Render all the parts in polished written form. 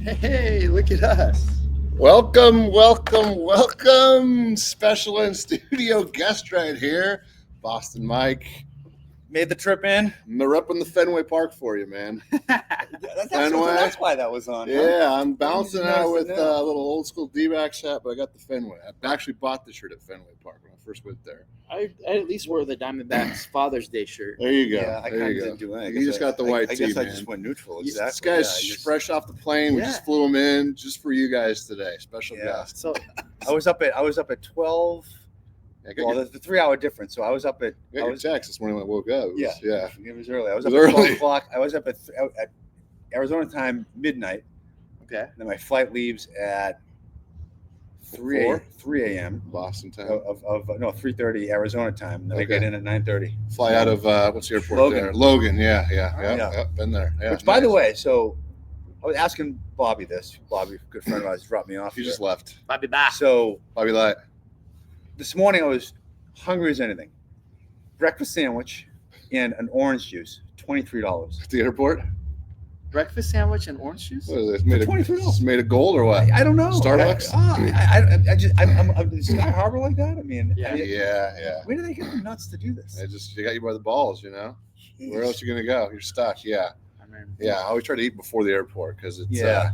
Hey, look at us. Welcome. Special in studio guest right here, Boston Mike. Made the trip in. We're up in the Fenway Park for you, man. That's why that was on. Huh? Yeah, I'm bouncing out with notice it now. a little old school D-backs hat, but I got the Fenway. I actually bought the shirt at Fenway Park when I first went there. I at least wore the Diamondbacks Father's Day shirt. There you go. Yeah, I kind of didn't do anything. You just got the white I tee, guess I man. just went neutral. This Exactly. guy's fresh off the plane. We just flew him in just for you guys today. Special guest. So I was up at 12. Well, there's the 3-hour difference, so I was up at. I was text this morning when I woke up. It was early. I was It up was at 12 early. o'clock. I was up at Arizona time midnight. okay. And then my flight leaves at 3 a.m. Boston time. of 3:30 Arizona time. And then I get in at 9:30. Fly out of what's the airport Logan. there? Logan. Yeah. Yeah. Been there. Yeah. Which, by the way, so I was asking Bobby this. Bobby, a good friend of ours, dropped me off. he here. just left. Bobby back. So Bobby Light. this morning I was hungry as anything. Breakfast sandwich and an orange juice, $23. At the airport. Breakfast sandwich and orange juice. What is it? It's made $23. It's made of gold or what? I don't know. Starbucks? I'm Sky Harbor like that. I mean, Yeah. Yeah. where do they get the nuts to do this? They got you by the balls, you know. Where else are you gonna go? You're stuck. Yeah. I mean, Yeah. I always try to eat before the airport because it's Yeah.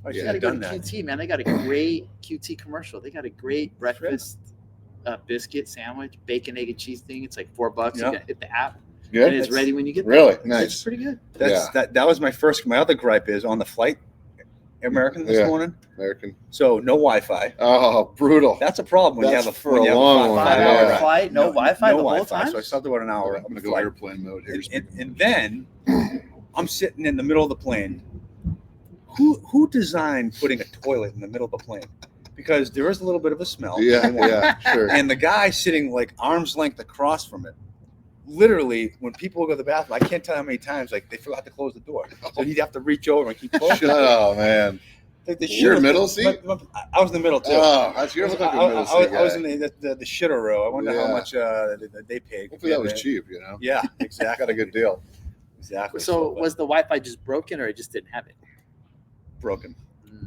I you should gotta have go done to that. QT, man. They got a great QT commercial. They got a great breakfast biscuit sandwich, bacon, egg, and cheese thing. It's like $4. Yeah. You can hit the app, good. and it's ready when you get there. Really It's nice. pretty good. That was my first. My other gripe is on the flight, American this Yeah. morning. American. So no Wi-Fi. Oh, brutal. That's a problem when That's you have a for a long one. 5 Yeah. hour flight, no Wi-Fi the whole Wi-Fi. time. So I stopped about an hour. I'm gonna go airplane mode here. And then I'm sitting in the middle of the plane. Who designed putting a toilet in the middle of the plane? Because there is a little bit of a smell. Yeah, sure. And the guy sitting like arm's length across from it. Literally, when people go to the bathroom, I can't tell how many times like they forgot to close the door, so he'd have to reach over and keep closing. Shut up, man. Like the You're shitter- middle seat? I was in the middle too. Oh, you're looking like a middle seat I was guy. in the shitter row. I wonder how Yeah. much they paid. Hopefully that was cheap, you know. Yeah, exactly. Got a good deal. Exactly. So was the Wi-Fi just broken, or it just didn't have it? broken.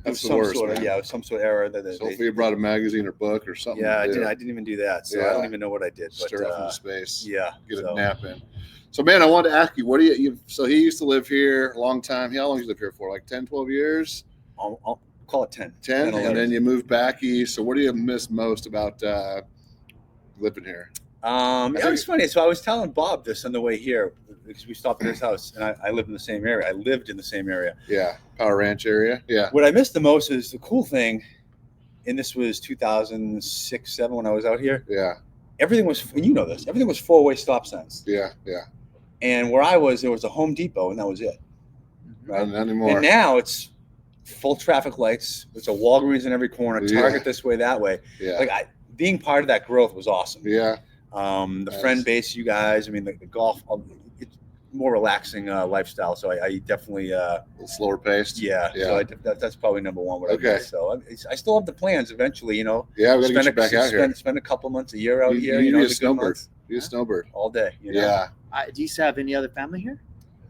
That's the some worst, sort of, man. yeah, it was some sort of error that So hopefully you brought a magazine or book or something. yeah, to do. I didn't even do that, so I Yeah. don't even know what I did. But Stir up into space. yeah, Get so, a nap in. So, man, I wanted to ask you, what do you so he used to live here a long time. How long did you live here for? Like 10, 12 years? I'll call it 10. 10? 11. And then you moved back east. So what do you miss most about living here? It was funny. So I was telling Bob this on the way here because we stopped at his house, and I live in the same area. I lived in the same area. Yeah. Power Ranch area. Yeah. What I missed the most is the cool thing, and this was 2006, 7 when I was out here. Yeah. Everything was, and you know this, everything was 4-way stop signs. Yeah. And where I was, there was a Home Depot, and that was it. Right? Not anymore. And now it's full traffic lights. There's a Walgreens in every corner, Yeah. Target this way, that way. Yeah. Like being part of that growth was awesome. Yeah. The Nice. friend base, you guys. I mean, the golf. It's more relaxing lifestyle. So I definitely, A little slower paced. yeah. Yeah. So that's probably number one. What I Okay. miss. So I still have the plans eventually. You know, Yeah. We got to get you back out here. spend a couple months a year out here. You know, need a the good snowbird. months, You a snowbird. all day. You know? Yeah. Do you have any other family here?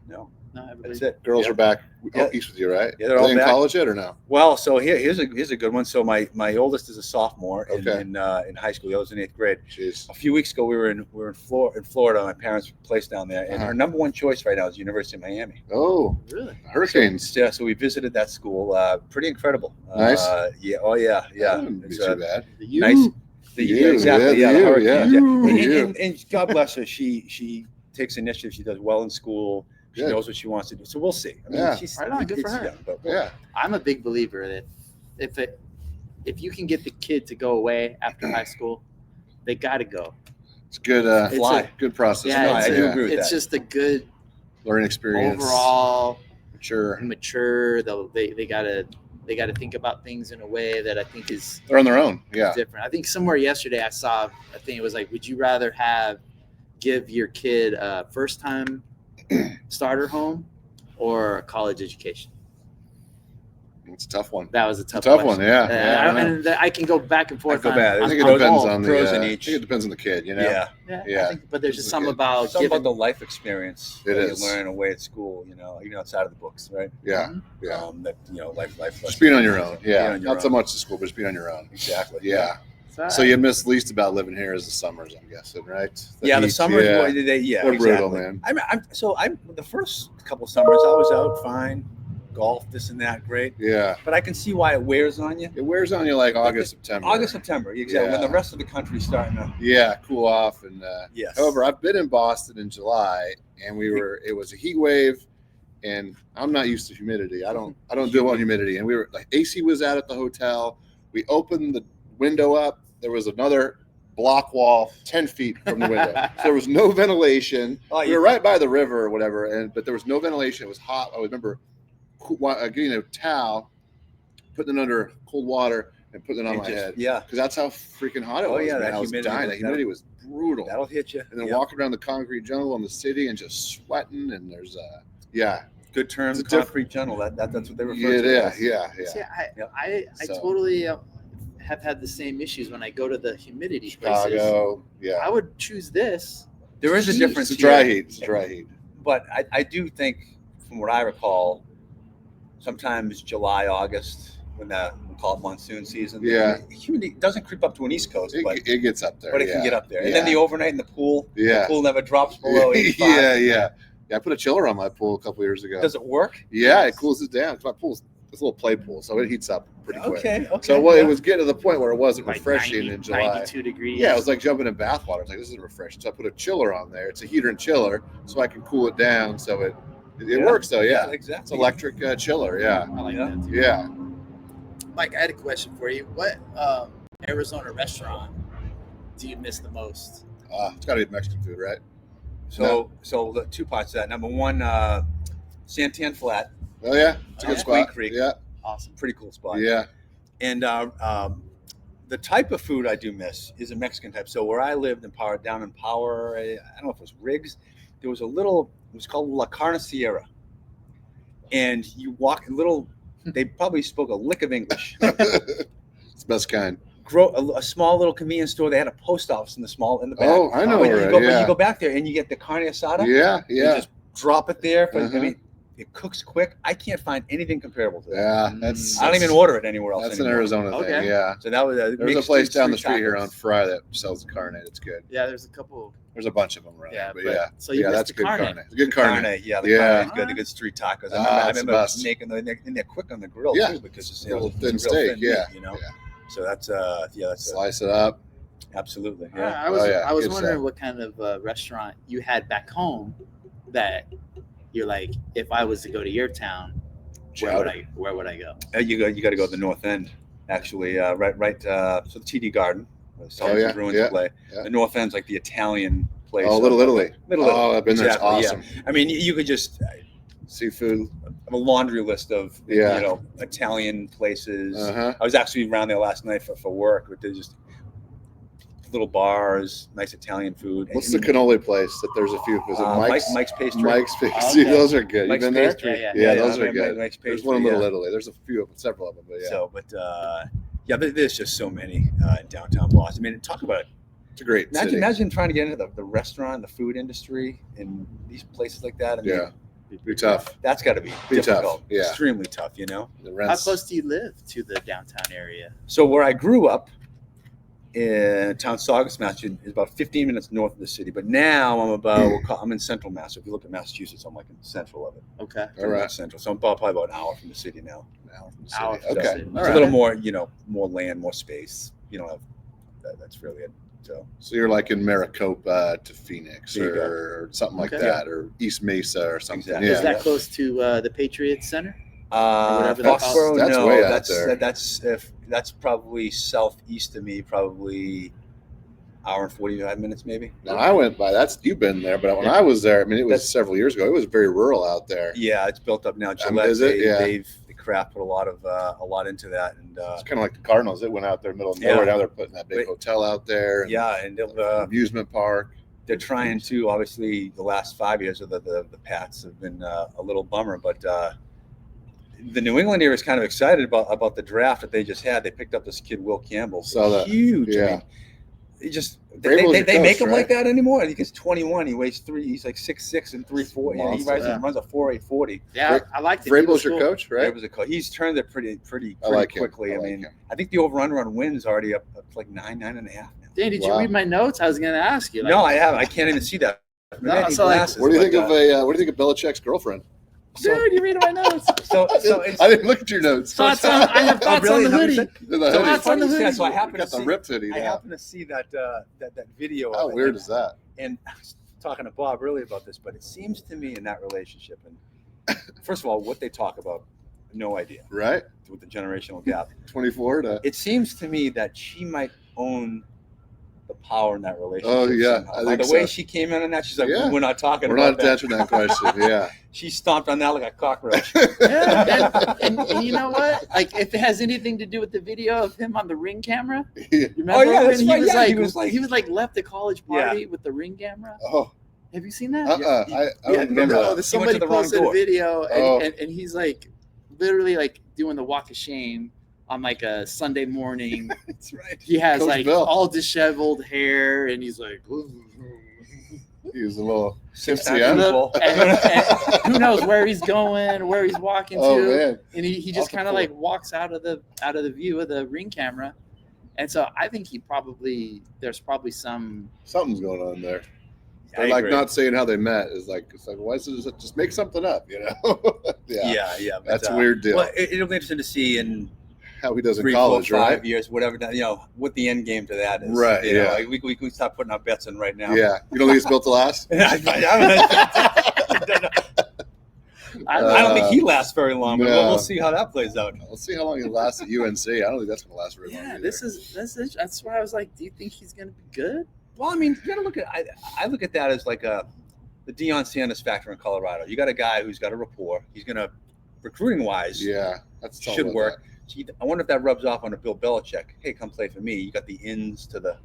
No, No, everybody. that's it. Girls Yeah. are back Yeah. east with you, right? Yeah, they're Are all they in back. college yet or no? Well, so here's a good one. So my oldest is a sophomore Okay. in high school. The other's in 8th grade. Jeez. A few weeks ago, we were in Florida. My parents' place down there, and Uh-huh. our number one choice right now is University of Miami. Oh, Really? Hurricanes. Yeah, so we visited that school. Pretty incredible. Nice. Yeah. Oh yeah. Yeah. That wouldn't be It's, too bad. The U? nice. You, Exactly. yeah, Yeah. the The you, yeah. Hurricanes. Yeah. You. And God bless her. She takes initiative. She does well in school. She Good. knows what she wants to do. So we'll see. I mean, Yeah. she's Right on, good for it's her. young, but Yeah. I'm a big believer that if you can get the kid to go away after high school, they got to go. It's good. It's Fly. Good process. Yeah, No, it's I a- do agree with It's that. just a good Learning experience. overall Sure. mature. They gotta think about things in a way that I think is They're on their own. Yeah. different. I think somewhere yesterday I saw a thing. It was like, would you rather give your kid a first time starter home or a college education? It's a tough one. That was a tough one. question. Yeah. And I can go back and forth. I feel bad. I think it Pros- depends on the. pros in I each. think it depends on the kid. You know. Yeah. Yeah. I think, but there's just This is something good. about Something giving. about the life experience It that is. you learn away at school, even outside of the books, right? Yeah. Yeah. That life. Just being on your own. Being Yeah. on your Not so own. much the school, but just being on your own. Exactly. Yeah. So So you miss least about living here is the summers, I'm guessing, right? The heat, summers. Yeah. They're They're brutal, man. I'm the first couple summers I was out fine, golf, this and that, great. Yeah. But I can see why it wears on you. It wears on you like August, September. September, exactly. When the Yeah. rest of the country's starting to. Yeah, cool off. And Yes. however, I've been in Boston in July, and it was a heat wave, and I'm not used to humidity. I don't do well in humidity. And we were like, AC was out at the hotel. We opened the window up. There was another block wall 10 feet from the window. So there was no ventilation. We were right by the river or whatever, but there was no ventilation. It was hot. I remember getting a towel, putting it under cold water, and putting it on my head. Yeah. Because that's how freaking hot it Oh, was. yeah, man. that I was humidity dying. was- The humidity was brutal. That'll hit you. And then walking around the concrete jungle in the city and just sweating, and there's Good term, It's a concrete jungle. That's what they refer yeah, to. yeah, as. yeah, See, yeah. I So- totally have had the same issues when I go to the humidity places. Chicago, yeah. I would choose this. There is a It's difference. a dry here. heat. It's a dry heat. But I do think, from what I recall, sometimes July, August, when we call it monsoon season, Yeah. the humidity doesn't creep up to an East Coast, but It gets up there. it can yeah. get up there. And Yeah. then the overnight in the pool, Yeah. the pool never drops below 85. Yeah. I put a chiller on my pool a couple years ago. Does it work? Yeah, it cools it down. My pool's it's a little play pool, so it heats up pretty quick. Okay. So yeah. it was getting to the point where it wasn't Like refreshing 90, in July. 92 degrees. Yeah, it was like jumping in bath water. It's like, this isn't refreshing. So I put a chiller on there. It's a heater and chiller, so I can cool it down. So it works though. Yeah, exactly. it's electric chiller. Yeah, I like Yeah. that too. yeah. Mike, I had a question for you. What Arizona restaurant do you miss the most? It's got to be Mexican food, right? So the two parts of that. Number one, Santan Flat, Oh yeah, it's a Oh, good yeah. spot. Queen Creek. Yeah, awesome, pretty cool spot. yeah. And the type of food I do miss is a Mexican type. So where I lived down in Power, I don't know if it was Riggs, there was it was called La Carnicera. And you walk they probably spoke a lick of English. It's the best kind. A small little convenience store. They had a post office in the back. Oh, I know But already. but Yeah, you go back there and you get the carne asada. yeah, You yeah. just drop it there. I Uh-huh. mean, it cooks quick. I can't find anything comparable to that. Yeah, that's. I don't even order it anywhere else. That's an anymore. Arizona thing. Okay. Yeah. So that was There's a place down the street here on Frye that sells the carne. It's good. Yeah, there's a couple. There's a bunch of them around. Yeah, but but- yeah, so you yeah, missed that's the good carne. carne. It's good carne. Yeah, the Yeah. carne is good. The good street tacos. Ah, I it's the remember best. making them, and they're quick on the grill Yeah. too, because it's Little it's thin real steak, thin yeah, meat, yeah. So that's Slice it up. absolutely. Yeah. Yeah. I was Oh, yeah, I was good wondering stuff. what kind of restaurant you had back home that you're like, if I was to go to your town, where would I go? You got to go to the north end, actually. Right. So the TD Garden, where the Celtics Oh, yeah, Bruins yeah, play. yeah. The north end's like the Italian place. Oh, Little Italy. Little Italy. Oh, I've been there. It's Exactly, yeah. awesome. I mean, you could just Seafood. have a laundry list of Yeah. Italian places. Uh-huh. I was actually around there last night for work, but there's just little bars, nice Italian food. What's the cannoli place that there's a few? Was it Mike's? Mike's Pastry. Mike's Pastry. Okay. Those are good. Mike's you been there? Pastry. Yeah, those I are remember good. Mike's There's Pastry, one in Little yeah. Italy. There's several of them. But yeah, So, but there's just so many in downtown Boston. I mean, talk about it. it's a great city. Imagine trying to get into the restaurant, the food industry in these places like that. I mean, Yeah. Be tough. that's got to be Be tough, difficult. yeah. Extremely tough, The How rents. close do you live to the downtown area? So where I grew up in town Saugus, Massachusetts, is about 15 minutes north of the city. But now I'm in central Mass. So if you look at Massachusetts, I'm like in central of it. Okay. All right. Central. So I'm probably about an hour from the city now. Now from the Hour city. from the Okay. city. It's All a right. little more, more land, more space. You don't have that's really it. So So you're like in Maricopa to Phoenix There you go. or something like Okay. that, or East Mesa or something. Exactly. Yeah. Is that close to the Patriots Center? whatever Foxborough, that's no, way out that's there. that's probably southeast of me, probably hour and 45 minutes, maybe. Now I went by. You've been there, but when I was there, I mean, it was That's- several years ago. It was very rural out there. Yeah, it's built up now. Gillette, is it? Yeah. the craft put a lot into that, and It's kind of like the Cardinals. It went out there middle of Yeah. nowhere. Now they're putting that big But- hotel out there. And yeah, and amusement park. they're trying to. Obviously, the last 5 years of the Pats have been a little bummer, but the New England area is kind of excited about the draft that they just had. They picked up this kid, Will Campbell. Saw that. Huge. Yeah. I mean, it just Vrabel's your they make coach, him like right? that anymore. I think he's 21. He weighs 3. He's like 6'6" and 3'4". You know, he Monster. runs a 4.840. Yeah, I liked it. He Vrabel's was your cool. coach, right? Was a coach. He's turned it pretty I like him. quickly. I I like mean, him. I think the over/under on wins already up to like 9.5 now. Dan, did Wow. you read my notes? I was going to ask you. No, I haven't. I can't even see that. No, Maybe I need so, like, glasses, What do you think but, of what do you think of Belichick's girlfriend? Dude, you reading my notes. So I didn't look at your notes. Thoughts on, I have thoughts really? on the How hoodie. you said- The So hoodie. it's funny you say that. So I You happen to got the see. ripped hoodie I now. happen to see that that video. How of it. weird is that? And I was talking to Bob earlier about this, but it seems to me in that relationship, and first of all, what they talk about, no idea Right? with the generational gap. 24 to. It seems to me that she might own the power in that relationship. Oh, yeah, somehow. I By think the way so. she came in on that, she's like, Yeah. we're not talking We're about not answering that question. Yeah. She stomped on that like a cockroach. Yeah, and you know what? Like, if it has anything to do with the video of him on the Ring camera, Yeah. you remember Oh, yeah, that's when right. he was Yeah, like, he was like left the college Yeah. party with the Ring camera? Oh. Have you seen that? I don't Yeah, remember no, that. somebody He went to the wrong posted a door. video, and, Oh. and he's like literally like doing the walk of shame on like a Sunday morning. That's right. He has Coach like Bill. all disheveled hair, and he's like, He was a little Sometimes tipsy, huh? people- and who knows where he's going, where he's walking Oh, to, man. and he Off just the kind of floor. like walks out of the view of the Ring camera, and so I think there's probably some. Something's going on there. I They're like agree. not saying how they met. It's like why is it just make something up, you know? Yeah. But, That's a weird deal. Well, it'll be interesting to see in How he does in 3, college, 4, 5 right? years, whatever. You know what the end game to that is. Right, You know, yeah. like we can start putting our bets in right now. Yeah. You don't think it's built to last? I don't think he lasts very long, but No. we'll see how that plays out. Let's see how long he lasts at UNC. I don't think that's going to last very long. Yeah, either. that's where I was like, do you think he's gonna be good? Well, I mean, you got to look at. I look at that as like the Deion Sanders factor in Colorado. You got a guy who's got a rapport. He's gonna recruiting wise. Yeah, that's should work. Gee, I wonder if that rubs off on a Bill Belichick. Hey, come play for me. You got the ins to the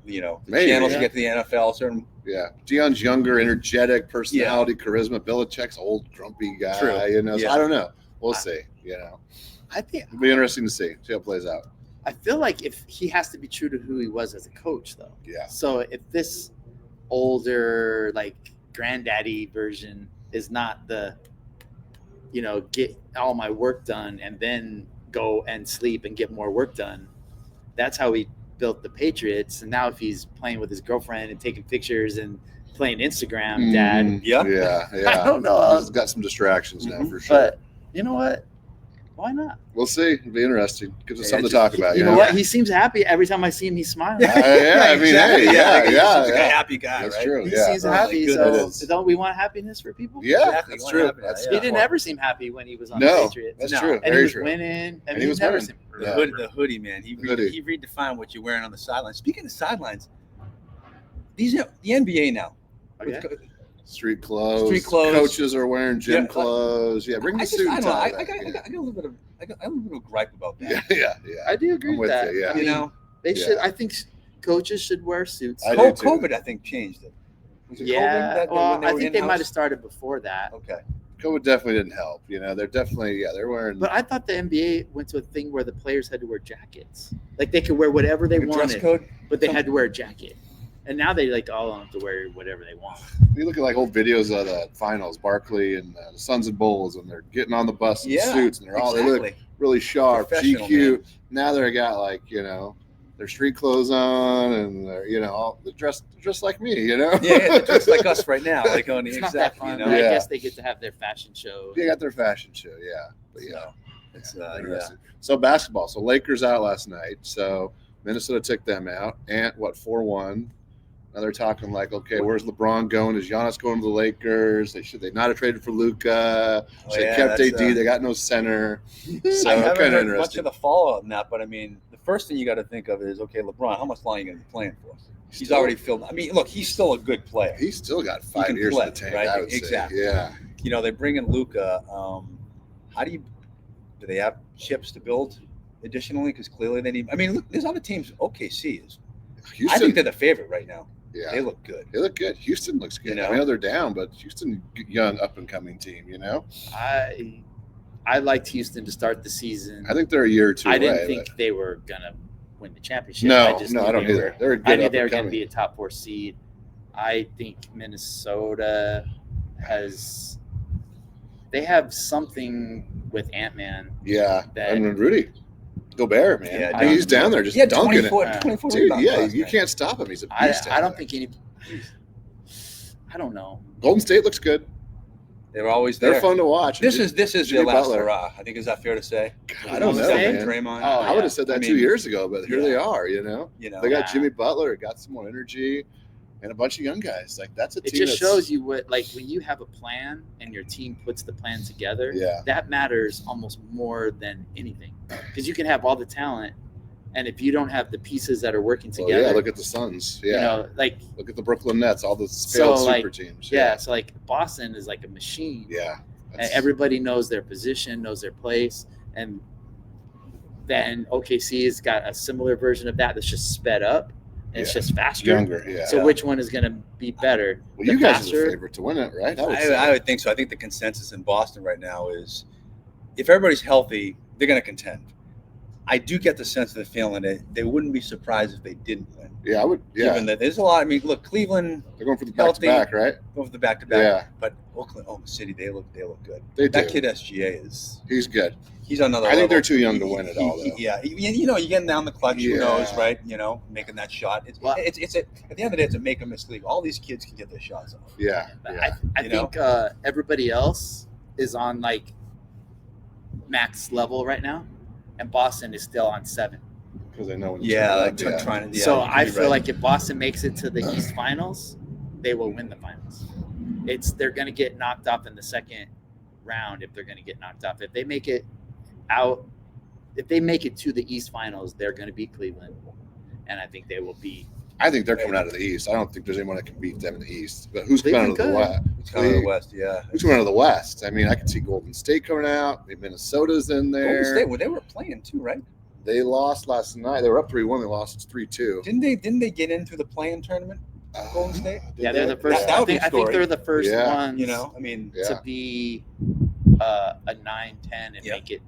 Maybe, channels yeah. to get to the NFL. Certain Yeah, Deion's younger, energetic, personality, charisma. Belichick's old, grumpy guy. True. You know, so Yeah. I don't know. We'll see. You know, I think it'll be interesting to see how it plays out. I feel like if he has to be true to who he was as a coach, though. Yeah. So if this older, like granddaddy version is not the, get all my work done and then go and sleep and get more work done. That's how he built the Patriots. And now if he's playing with his girlfriend and taking pictures and playing Instagram, dad, Yeah. Yeah, I yeah. don't know. He's got some distractions now Mhm. for sure. But you know what? Why not? We'll see. It'll be interesting. Gives us Yeah, something to just- talk about. You You know know? what? He seems happy every time I see him. He's smiling. Yeah, I mean, exactly. hey, yeah, He yeah, seems like a yeah. happy guy, That's right? true. He Yeah. seems Oh, my happy. goodness. So don't we want happiness for people? Yeah, Exactly. that's What true. happened? That's Yeah. He true. didn't ever seem happy when he was on No, the Patriots. that's No. true. And he Very was true. winning. And he was never winning. seemed The, the hoodie, man. He, The hoodie. he redefined what you're wearing on the sidelines. Speaking of sidelines, the NBA now. Okay. Street clothes. Street clothes. Coaches are wearing gym Yeah, clothes. Yeah, bring the suit I and don't know. tie. I got a little bit of I got a little bit of gripe about that. Yeah. I do agree I'm with with that. you, yeah. I mean, You know, they Yeah. should. I think coaches should wear suits. I do too. COVID, I think, changed it. Was it Yeah. COVID that Well, when I were think they in-house? might have started before that. Okay. COVID definitely didn't help. You know, they're definitely they're wearing. But I thought the NBA went to a thing where the players had to wear jackets. Like they could wear whatever they Like a dress wanted, code. but they had to wear a jacket. And now they all have to wear whatever they want. You look at like old videos of the finals, Barkley and the Suns and Bulls, and they're getting on the bus in Yeah, suits, and they look Exactly. really sharp, Professional, GQ. man. Now they're got like their street clothes on, and they're all they're dressed like me. Yeah, just like us right now, like on the It's not that exact, fun. you But know. I Yeah. guess they get to have their fashion show. They got their fashion show, yeah. But yeah, So, it's yeah. interesting. So basketball. So Lakers out last night. So Minnesota took them out. And 4-1. Now they're talking like, okay, where's LeBron going? Is Giannis going to the Lakers? Should they not have traded for Luka? Oh, They yeah, kept that's, AD. They got no center. So I haven't kind of heard much interesting. of the fallout in that, but I mean, the first thing you got to think of is, okay, LeBron, how much longer are you going to be playing for? He's Still- already filled. I mean, look, he's still a good player. He's still got 5 can years play, in the tank. right? I would Exactly. say. Yeah. You know, they bring in Luka. How do they have chips to build additionally? Because clearly they need. I mean, look, there's other teams. OKC is. I Houston. think they're the favorite right now. Yeah. They look good. They look good. Houston looks good. You know? I know they're down, but Houston, young up and coming team. I I liked Houston to start the season. I think they're a year or two I away. didn't think they were gonna win the championship. No, I just knew I don't they either. They're a I good knew up they were and going to coming. be a top 4 seed. I think Minnesota they have something with Ant-Man. Yeah, that- and Rudy Gobert, man. Yeah, He's down there just He had dunking 24, it. 24 Dude, rebounds yeah, last you night. can't stop him. He's a beast. I don't think I don't know. Golden State looks good. They were always there. They're fun to watch. This is Jimmy their last Butler. hurrah. I think, is that fair to say? I don't know, Golden man. State? Draymond. Oh, I would have said that I mean, 2 years ago, but here yeah. they are. You know, You know, they got Yeah. Jimmy Butler, got some more energy, and a bunch of young guys. Like that's a It team. just shows you what, like, when you have a plan and your team puts the plan together, Yeah, that matters almost more than anything. Because you can have all the talent, and if you don't have the pieces that are working well, together, yeah. Look at the Suns. Yeah, you know, like, look at the Brooklyn Nets. All the So, failed like, super teams. yeah, so like Boston is like a machine. yeah. And everybody knows their position, knows their place, and then OKC has got a similar version of that that's just sped up and it's Yeah. just faster. younger. Yeah. So which one is going to be better? well, The you guys are faster- the favorite to win it, right? say. I would think so. I think the consensus in Boston right now is if everybody's healthy, they're going to contend. I do get the sense of the feeling that they wouldn't be surprised if they didn't win. Yeah, I would. Yeah, Given that there's a lot. I mean, look, Cleveland they're going for the healthy. back-to-back, right? over the back-to-back. Yeah, But Oklahoma City, they look good. they That do. kid SGA He's good. he's on another I think level. they're too young to win it all, though. Yeah, you know, you're getting down the clutch. Who Yeah. knows, right? You know, making that shot. It's Well- at the end of the day, it's a make or miss league. All these kids can get their shots off. Yeah, yeah. I You know? think everybody else is on like max level right now, and Boston is still on 7. Because they know when. Yeah, like yeah. trying to. Yeah, So you could I be feel right. like if Boston makes it to the East Finals, they will win the finals. They're going to get knocked off in the second round if they're going to get knocked off. If they make it out, if they make it to the East Finals, they're going to beat Cleveland, and I think they will beat. I think they're coming out of the East. I don't think there's anyone that can beat them in the East. But who's coming out of the Cleveland West? It's kind of the West. Yeah, Who's coming out of the West? I mean, I can see Golden State coming out. Minnesota's in there. Golden State. Well, they were playing too, right? They lost last night. They were up 3-1. They lost 3-2. Didn't they get into the play-in tournament? Golden State? Did Yeah, they're they? the first. That would be I think story. they're the first Yeah. ones. You know, I mean, Yeah. to be a 9-10 and Yeah. make it.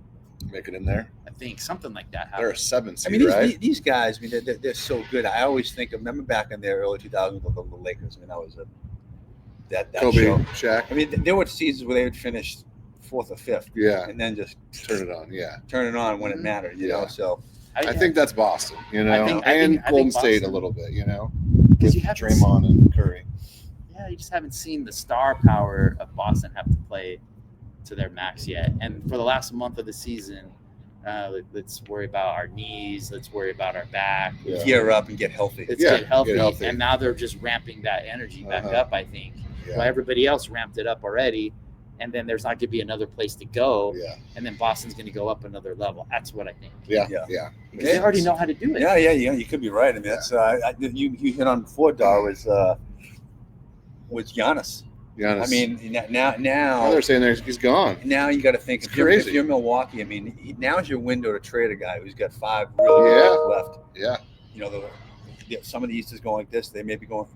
Make it in there. I think something like that They're a happened. 7 I seed, mean, right? these guys. I mean, they're so good. I always remember back in the early 2000s with the Lakers. I mean, that was that Kobe, show. Shaq. I mean, there were seasons where they would finish 4th or 5th, Yeah, and then just turn it on. Yeah, turn it on when it Mhm. mattered. You Yeah. know, so I think that's Boston. You know, think- and I think Golden State a Boston. little bit. You know, because with you haven't Draymond and Curry. Yeah, you just haven't seen the star power of Boston have to play to their max yet. And for the last month of the season, let's worry about our knees. Let's worry about our back. Yeah. gear up and get healthy. Let's Yeah, get healthy. get healthy. And now they're just ramping that energy back Uh-huh. up, I think. Yeah. Well, everybody else ramped it up already. And then there's not going to be another place to go. Yeah, And then Boston's going to go up another level. That's what I think. yeah, Yeah. yeah. 'Cause they already know how to do it. Yeah, you could be right. I mean, that's you hit on before, Dar, was Giannis. Giannis. I mean, now now they're saying he's gone. now you got to think It's if crazy. you're Milwaukee. I mean, now's your window to trade a guy who's got 5 really good Yeah. years left. Yeah, You know, some of the East is going like this. They may be going.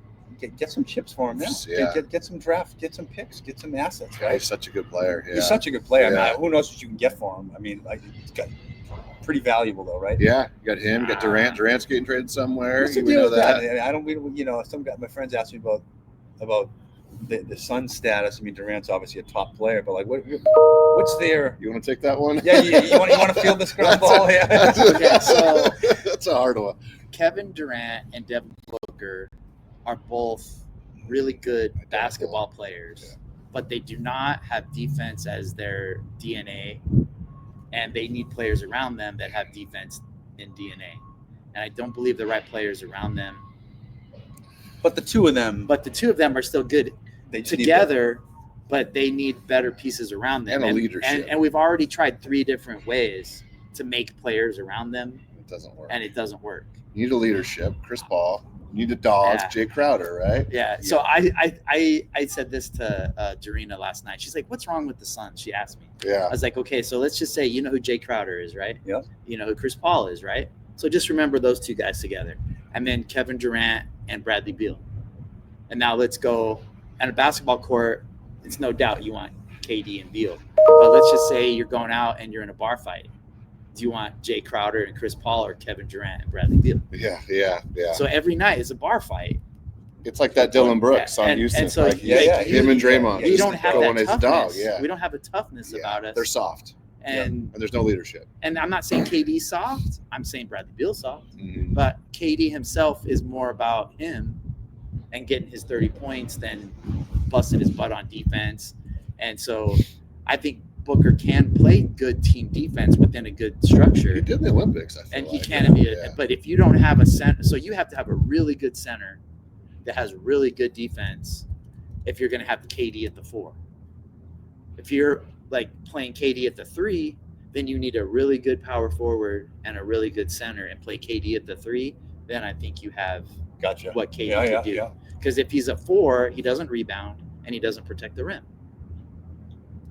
Get some chips for him now. Yeah. Get some draft. Get some picks. Get some assets. God, Right. he's such a good player. Yeah, He's such a good player. Yeah. I mean, who knows what you can get for him? I mean, like, he's got pretty valuable though, right? yeah. You got him. You got Durant. Durant's getting traded somewhere. What's the We deal know with that. that? I don't. You know, some guy, my friends asked me about the Suns status. I mean, Durant's obviously a top player, but like, what's their? You want to take that one? Yeah, you want to field this ground ball? Yeah. Okay, so- that's a hard one. Kevin Durant and Devin Booker are both really good basketball players, but they do not have defense as their DNA, and they need players around them that have defense in DNA. And I don't believe the right players around them. But the two of them, But the two of them are still good they just need together, but they need better pieces around them. And a leadership. And we've already tried 3 different ways to make players around them, It doesn't work. and it doesn't work. You need a leadership. Chris Paul. You need a dog. Yeah. Jay Crowder, right? Yeah. So I said this to Jarena last night. She's like, "What's wrong with the Suns?" She asked me. I Yeah. was like, "Okay, so let's just say you know who Jay Crowder is, right? Yeah. You know who Chris Paul is, right? So just remember those 2 guys together, and then Kevin Durant and Bradley Beal. And now let's go on a basketball court. It's no doubt you want KD and Beal. But let's just say you're going out and you're in a bar fight. Do you want Jay Crowder and Chris Paul or Kevin Durant and Bradley Beal? Yeah. So every night is a bar fight. It's like that Dylan Brooks on And Houston. so like, him and Draymond. We don't have going that as a dog. toughness. Yeah. We don't have a toughness about us. They're soft. And there's no leadership. And I'm not saying KD's soft. I'm saying Bradley Beal's soft. Mm-hmm. But KD himself is more about him and getting his 30 points than busting his butt on defense. And so I think Booker can play good team defense within a good structure. He did in the Olympics, I feel and like. he can be. But if you don't have a center, so you have to have a really good center that has really good defense if you're going to have the KD at the 4. If you're like playing KD at the 3, then you need a really good power forward and a really good center and play KD at the 3. Then I think you have what KD can do. Because if he's a 4, he doesn't rebound and he doesn't protect the rim.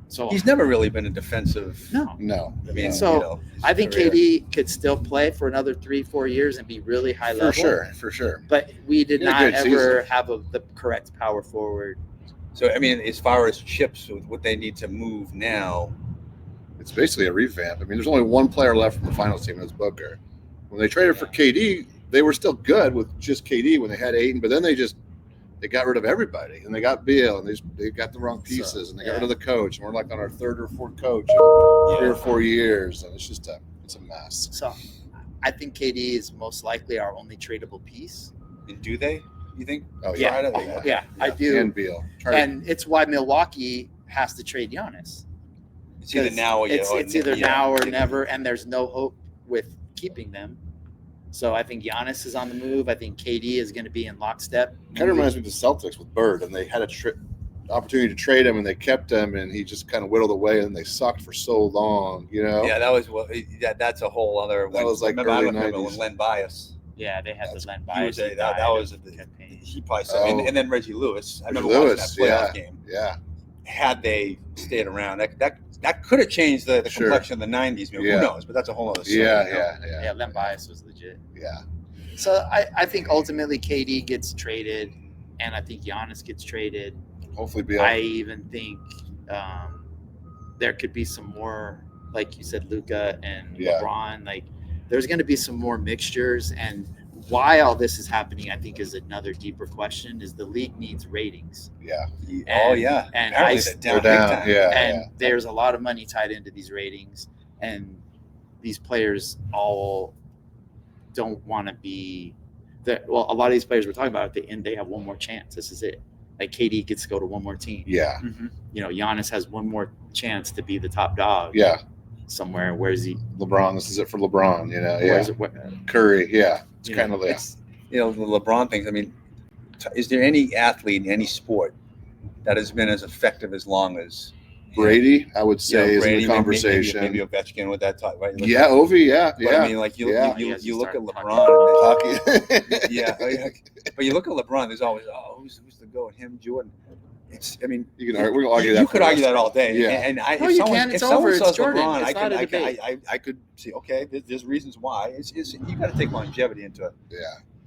So he's never really been a defensive. No. I mean, so I think KD could still play for another 3-4 years and be really high level. For sure. But we did not ever season. have the correct power forward. So I mean, as far as chips, what they need to move now, it's basically a revamp. I mean, there's only one player left from the finals team, and it's Booker. When they traded for KD, they were still good with just KD when they had Ayton, but then they got rid of everybody, and they got Beal, and they got the wrong pieces, and they got rid of the coach, and we're like on our 3rd or 4th coach in 3 or 4 years, and it's just it's a mess. So I think KD is most likely our only tradable piece. And do they? You think? Oh Yeah, I do. And Beal. And it's why Milwaukee has to trade Giannis. It's either now or it's either now or never, and there's no hope with keeping them. So I think Giannis is on the move. I think KD is going to be in lockstep. Kind of reminds me of the Celtics with Bird, and they had a opportunity to trade him, and they kept him, and he just kind of whittled away, and they sucked for so long, Yeah, that was that's a whole other. That was like early 90s. When Len Bias. Yeah, they had the Len Bias. He probably said, and then Reggie Lewis. I remember watching that playoff game. Yeah. Had they stayed around, that could have changed the complexion of the 90s. Maybe. Who knows? But that's a whole other story. Yeah, Len Bias was legit. Yeah. So I think ultimately KD gets traded, and I think Giannis gets traded. Hopefully, Beal. I even think there could be some more, like you said, Luka and LeBron. Like, there's going to be some more mixtures, and why all this is happening, I think, is another deeper question. Is the league needs ratings? Yeah. And they're down. And there's a lot of money tied into these ratings, and these players all don't want to be. A lot of these players we're talking about at the end, they have one more chance. This is it. Like KD gets to go to one more team. Yeah. Mm-hmm. Giannis has one more chance to be the top dog. Yeah. Somewhere. Where's he? LeBron. This is it for LeBron. Where's it? Curry. Yeah. It's kind of like the LeBron things. I mean, is there any athlete in any sport that has been as effective as long as Brady? I would say Brady, is in the conversation. Maybe Ovechkin with that type, right? Ovi. Yeah. But I mean, like you look at LeBron. But you look at LeBron. There's always who's the go? Him, Jordan. We can argue that. You could argue that all day. Yeah. And It's over. It's Jordan. LeBron, It's I could see. Okay, there's reasons why. You got to take longevity into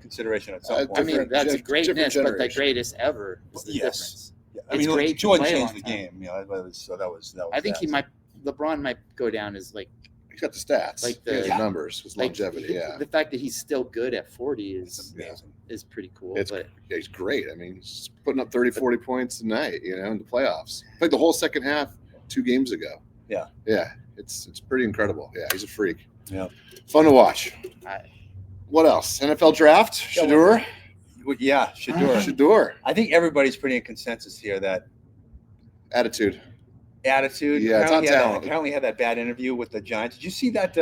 consideration at some point. I mean, that's a greatness, but the greatest ever is the difference. Yeah. I mean, Jordan changed the game. So that was. I think LeBron might go down as like. He's got the stats, like the numbers, his longevity. The fact that he's still good at 40 is pretty cool. He's great. I mean, he's putting up 30, 40 points a night, in the playoffs. Played the whole second half 2 games ago. Yeah. Yeah. It's pretty incredible. Yeah, he's a freak. Yeah. Fun to watch. What else? NFL draft? Shedeur? Yeah, Shedeur. I think everybody's pretty in consensus here that attitude. Yeah, talent. Apparently had that bad interview with the Giants. Did you see that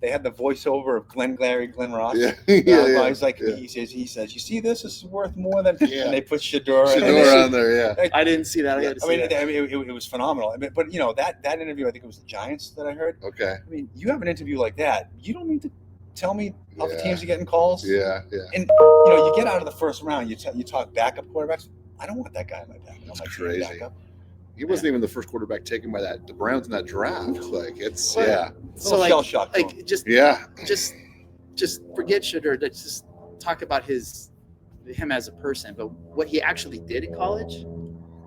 they had the voiceover of Glenn Ross? He's like, he says, you see this is worth more than, and they put Shedeur on there. Yeah, I didn't see that. It was phenomenal. But that interview, I think it was the Giants that I heard. Okay. I mean, you have an interview like that, you don't need to tell me how the teams are getting calls. Yeah. And you get out of the first round, you talk backup quarterbacks. I don't want that guy in my back. That's crazy. Backup. He wasn't even the first quarterback taken by the Browns in that draft. Like it's So shell shock. Just forget Shedeur. Let's just talk about him as a person. But what he actually did in college,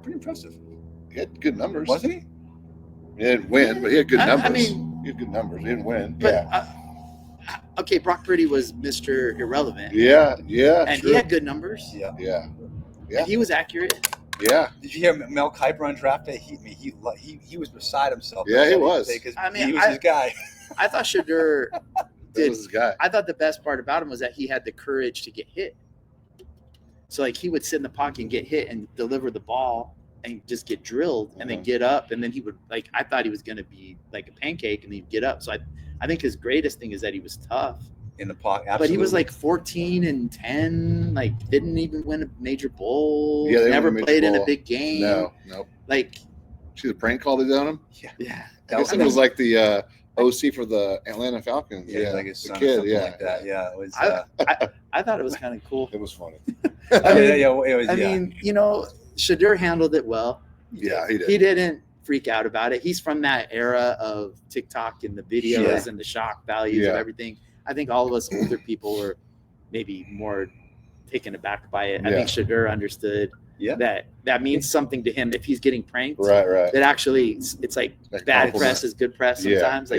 pretty impressive. He had good numbers, wasn't he? He didn't win, but he had good numbers. I mean, he had good numbers. He didn't win. but okay, Brock Purdy was Mr. Irrelevant. Yeah, and true. he had good numbers. Yeah. And he was accurate. Yeah. Did you hear Mel Kiper on draft day? He was beside himself. Yeah, he was. Because I mean, he was his guy. I thought Shedeur That did. was his guy. I thought the best part about him was that he had the courage to get hit. So like he would sit in the pocket and get hit and deliver the ball and just get drilled and then get up, and then he would like, I thought he was going to be like a pancake and he'd get up. So I think his greatest thing is that he was tough In the pocket, but he was like 14-10, like didn't even win a major bowl. Yeah, they never won a major played in a bowl. big game. No. Like, See the prank call they did on him? yeah. That Wilson was like the OC for the Atlanta Falcons. Yeah, like his the son or kid. something Yeah, like that. Yeah, it was. I thought it was kind of cool. It was funny. I mean, It was. I mean, Shedeur handled it well. Yeah, he did. He didn't freak out about it. He's from that era of TikTok and the videos Yeah. and the shock values of everything. I think all of us older people were maybe more taken aback by it. I think Shedeur understood that means something to him if he's getting pranked. Right. That actually, it's like That bad compliment. press is good press sometimes.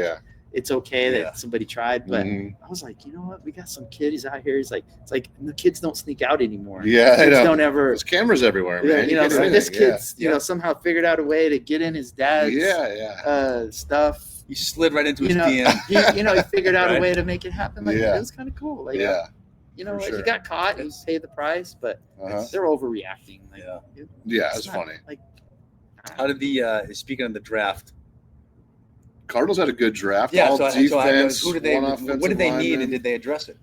It's okay that Yeah. somebody tried, but Mhm. I was like, you know what? We got some kid. He's out here. He's like, it's like the kids don't sneak out anymore. Yeah, I Kids know. don't ever. There's cameras everywhere, Yeah, man. you know, can't do so this anything. kid's somehow figured out a way to get in his dad's stuff. He slid right into his You know, DM. he figured out a Right. way to make it happen. Like Yeah. it was kind of cool. Like Yeah. like, sure. he got caught. He paid the price, but Uh-huh. they're overreacting. Like, Yeah. Yeah, it's it's not- funny. Like, How did speaking of the draft? Cardinals had a good draft. Yeah, All so defense, who did they? one What offensive did they need, lineman. and did they address it?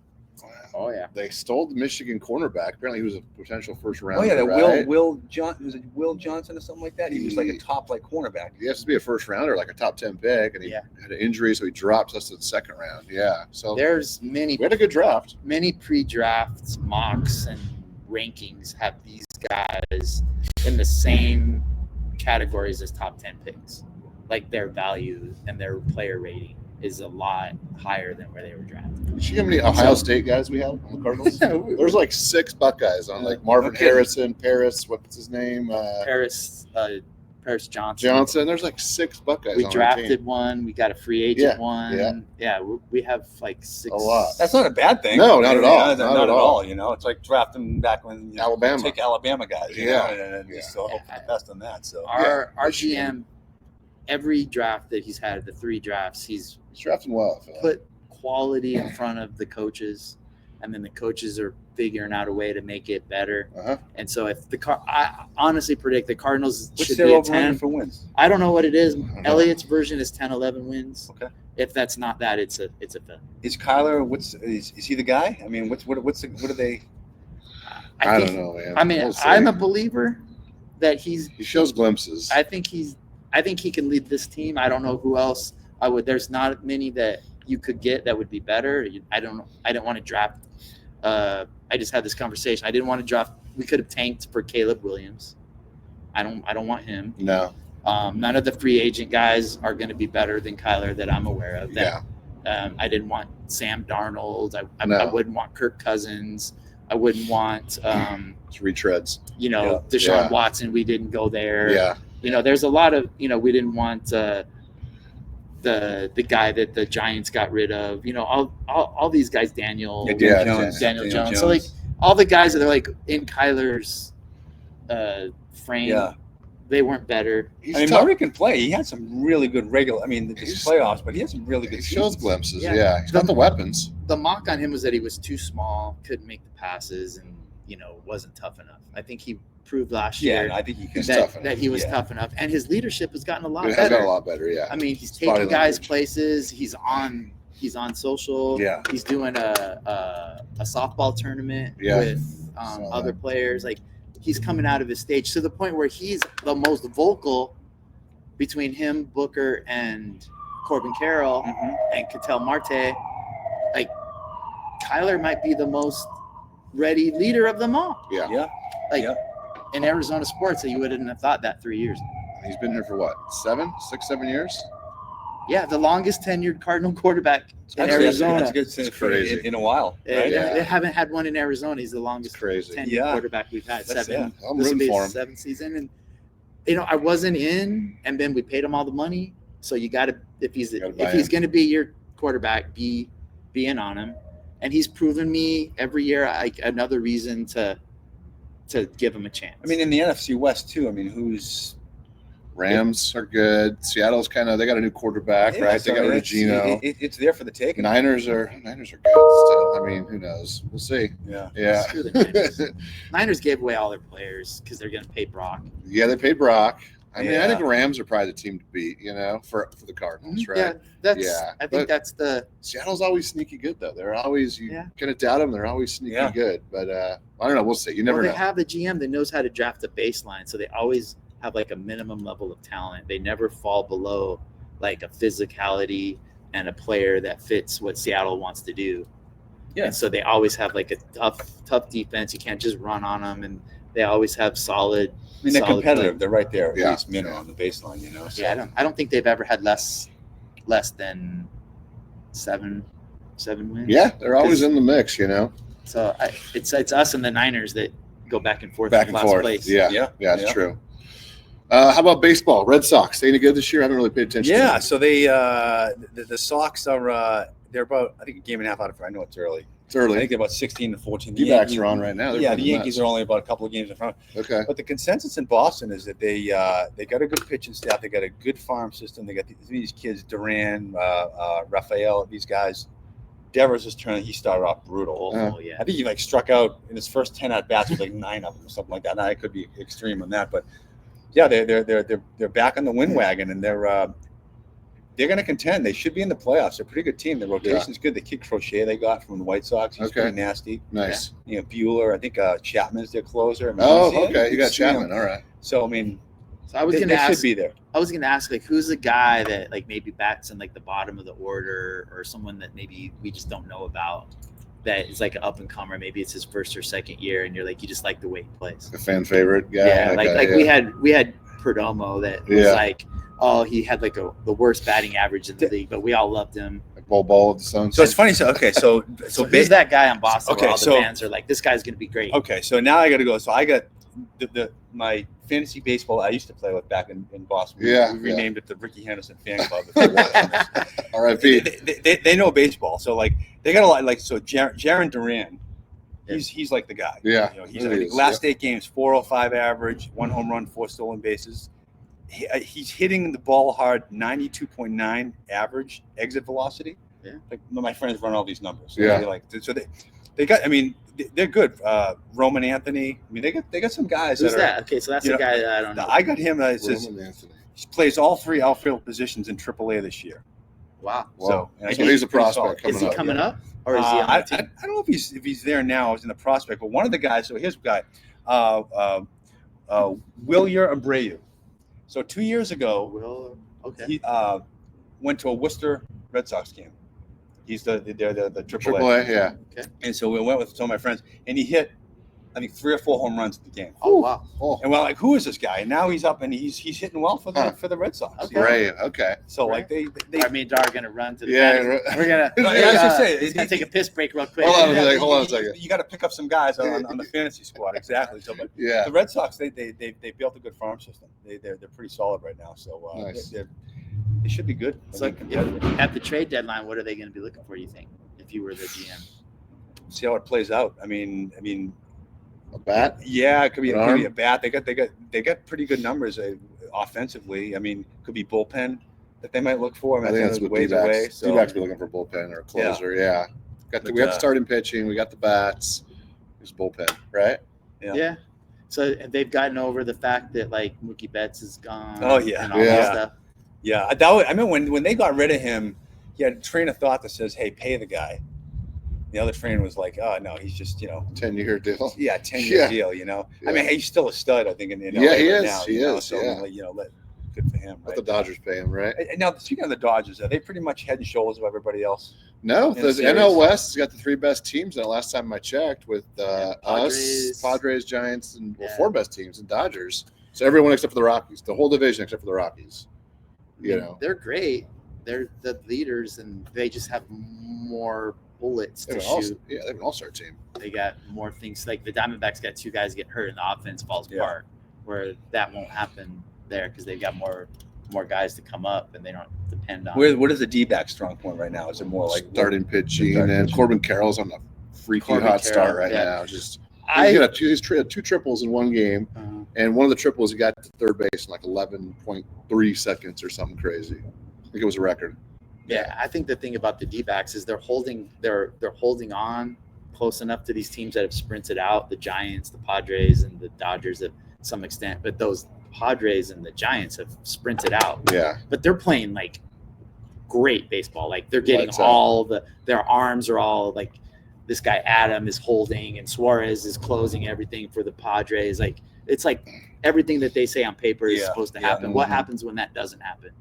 oh yeah. They stole the Michigan cornerback. Apparently, he was a potential first round. Oh yeah, that right? Will Johnson or something like that. He was like a top cornerback. He has to be a first rounder, like a top 10 pick, and he had an injury, so he dropped us to the second round. Yeah, so There's many we had a good draft. many pre-drafts mocks and rankings have these guys in the same categories as top 10 picks. Like their value and their player rating is a lot higher than where they were drafted. Did you see how many Ohio State guys we had on the Cardinals? There's like 6 Buckeyes on, like Marvin Okay. Harrison, Paris, what's his name? Paris Johnson. Johnson. There's like 6 Buckeyes We on our team. drafted one. We got a free agent Yeah, one. Yeah, we have like 6. A lot. That's not a bad thing. No, not at all. Not at all. You know, it's like drafting back when Alabama. take Alabama guys. You Yeah. know, and just so hope for the best on that. So Our GM, every draft that he's had, the 3 drafts, he's He's drafting well. I feel like. put quality in front of the coaches, and then the coaches are figuring out a way to make it better. Uh-huh. And so if I honestly predict the Cardinals what's should their be a over 10. for wins? I don't know what it is. know. Elliot's version is 10-11 wins. Okay. If that's not that, it's a fail. Is Kyler? Is he the guy? I mean, what are they? I think, don't know, man. I mean, We'll see. I'm a believer that He shows glimpses. I think he can lead this team. I don't know who else I would. There's not many that you could get that would be better. I don't know. I didn't want to draft. I just had this conversation. I didn't want to draft. We could have tanked for Caleb Williams. I don't want him. No. None of the free agent guys are going to be better than Kyler that I'm aware of. Yeah. I didn't want Sam Darnold. I No. wouldn't want Kirk Cousins. I wouldn't want It's retreads. Deshaun Yeah. Watson. We didn't go there. Yeah. There's a lot of we didn't want the guy that the Giants got rid of. All these guys. Daniel Jones. Daniel Jones. So like all the guys that are like in Kyler's frame. Yeah. They weren't better. He's I mean, tough. Murray can play. He had some really good regular. I mean, He's- the playoffs, but he had some really good. He shows seasons. glimpses. Yeah. Yeah. He's got the weapons. The mock on him was that he was too small, couldn't make the passes, and wasn't tough enough. I think he proved last Yeah, year I think he can. He's tough that he was Yeah. tough enough, and his leadership has gotten a lot He has better. got a lot better. Yeah. I mean, he's His body taking guys language. places. He's on social. Yeah. He's doing a softball tournament Yeah. with Saw other that. players. Like he's coming out of his stage to the point where he's the most vocal between him, Booker, and Corbin Carroll and Ketel Marte. Like Kyler might be the most ready leader of them all. Yeah. Yeah. Like Yeah. in Arizona sports, that you wouldn't have thought that 3 years ago. He's been here for what? 7 years? Yeah, the longest tenured Cardinal quarterback in That's Arizona. That's good It's crazy. in a while. Right? Yeah. They haven't had one in Arizona. He's the longest Crazy. tenured Yeah. quarterback we've had. That's- 7. I'm This will rooting be for his him. 7th season, and I wasn't in, and then we paid him all the money, So you got to, if he's Gotta buy going in. to be your quarterback, be in on him. And he's proven me every year another reason to give him a chance. I mean, in the NFC West too. I mean, who's Rams are good. Seattle's they got a new quarterback, right? so they got rid of it's- Geno. It's there for the taking. Niners are good still. I mean, who knows? We'll see. Yeah. Screw the Niners. Niners gave away all their players because they're going to pay Brock. Yeah, they paid Brock. I mean, I Yeah. think Rams are probably the team to beat, for the Cardinals, right? Yeah, I think that's the. Seattle's always sneaky good, though. They're always, you Yeah. kind of doubt them. They're always sneaky Yeah. good. But I don't know. We'll see. You never They know. have the GM that knows how to draft a baseline, so they always have like a minimum level of talent. They never fall below like a physicality and a player that fits what Seattle wants to do. Yeah. And so they always have like a tough defense. You can't just run on them, and they always have solid. I mean, they're solid competitive. play. They're right there, at Yeah. least minimum on the baseline. So. Yeah, I don't think they've ever had less than seven wins. Yeah, they're always in the mix, So it's us and the Niners that go back and forth. Back in and last forth. Place. Yeah, it's true. How about baseball? Red Sox, they any good this year? I haven't really paid attention. Yeah, to so they the Sox are they're about, I think, a game and a half out of. I know it's early. It's I early. think they're about 16-14. D-backs are on right now. They're Yeah, playing the Yankees are only about a couple of games in front. Okay. But the consensus in Boston is that they got a good pitching staff. They got a good farm system. They got these kids, Duran, Rafael, these guys. Devers' turn. He started off brutal. Oh yeah. I think he struck out in his first 10 at bats with 9 of them or something like that. Now I could be extreme on that, but yeah, they're back on the win wagon, and they're going to contend. They should be in the playoffs. They're a pretty good team. The rotation's good. The kid Crochet they got from the White Sox, he's pretty nasty. Nice. Bueller. I think Chapman's their closer. I mean, Okay. You got Chapman. All right. So I mean, So I was they going to ask. should be there. I was going to ask, who's the guy that maybe bats in the bottom of the order, or someone that maybe we just don't know about, that is like an up and comer. Maybe it's his first or second year, and you're you just like the way he plays. A fan favorite guy. Yeah, we had Perdomo that was he had the worst batting average in the league, but we all loved him. Like Bol of the Suns. So it's funny. So who's that guy on Boston? Okay, where all the fans are like, this guy's going to be great. Okay, so now I got to go. So I got my fantasy baseball I used to play with back in Boston. Yeah, we renamed it the Ricky Henderson Fan Club. R.I.P. They know baseball, so they got a lot. Jaron Duran, he's like the guy. Yeah, he's last 8 games, 405 average, 1 home run, 4 stolen bases. He's hitting the ball hard, 92.9 average exit velocity. Yeah, my friends run all these numbers. So yeah, they got. I mean, they're good. Roman Anthony. I mean, they got some guys. Who's that? Okay, so that's the guy that I don't know. I got him. Roman Anthony. He plays all 3 outfield positions in AAA this year. Wow. So he's a prospect. Is he coming up, or is he on the team? I don't know if he's there now. I was in the prospect, but one of the guys. So here's a guy, Wilyer Abreu. So 2 years ago, he went to a Worcester Red Sox game. He's the AAA. Yeah. Okay. And so we went with some of my friends, and he hit, I think, 3 or 4 home runs at the game. Oh wow! Oh. And we're like, who is this guy? And now he's up and he's hitting well for the Red Sox. Okay. Great. Okay. So Right. they I mean, Dar going to run to the Yeah. we're gonna. No, I was gonna say, he's going to take a piss break real quick. Hold on a second. You got to pick up some guys on the fantasy squad. Exactly. So, but Yeah. the Red Sox, they built a good farm system. They're pretty solid right now. So Nice. they should be good. So at the trade deadline, what are they going to be looking for? You think, if you were the GM? See how it plays out. I mean, A bat. yeah, it could be An a bat. They got pretty good numbers offensively. I mean, could be bullpen that they might look for. I think that's what D-backs. So D-backs be looking for bullpen or a closer. Yeah. We got the starting pitching. We got the bats. There's bullpen, right? Yeah. So they've gotten over the fact that Mookie Betts is gone. Oh, yeah. and all that stuff. Yeah, I mean, when they got rid of him, he had a train of thought that says, "Hey, pay the guy." The other train was like, "Oh no, he's just 10-year deal. 10-year deal." Yeah. I mean, he's still a stud. I think in LA he right is. now, He is. So good for him. Let Right? the Dodgers pay him, right? And now, speaking of the Dodgers, are they pretty much head and shoulders above everybody else? No, In the the series? NL West has got the 3 best teams. And last time I checked, with Padres. us, Padres, Giants, and 4 best teams, and Dodgers. So everyone except for the Rockies, the whole division except for the Rockies. They're great. They're the leaders, and they just have more bullets to shoot. They have an all-star team. They got more things. Like the Diamondbacks got 2 guys get hurt, and the offense falls apart. Where that won't happen there because they've got more more guys to come up, and they don't depend on. What is the D-back strong point right now? Is it more like starting pitching, starting and pitching. Corbin Carroll's on a freaky Corbin hot start Carroll, right yeah. now. Just I he's had 2 triples in one game, and one of the triples he got to third base in like 11.3 seconds or something crazy. I think it was a record. Yeah, I think the thing about the D-backs is they're holding on close enough to these teams that have sprinted out, the Giants, the Padres, and the Dodgers to some extent. But those Padres and the Giants have sprinted out. Yeah. But they're playing like great baseball. Like they're getting Lights out. all their arms are all like this guy Adam is holding and Suarez is closing everything for the Padres. Like it's like everything that they say on paper is supposed to happen. What happens when that doesn't happen?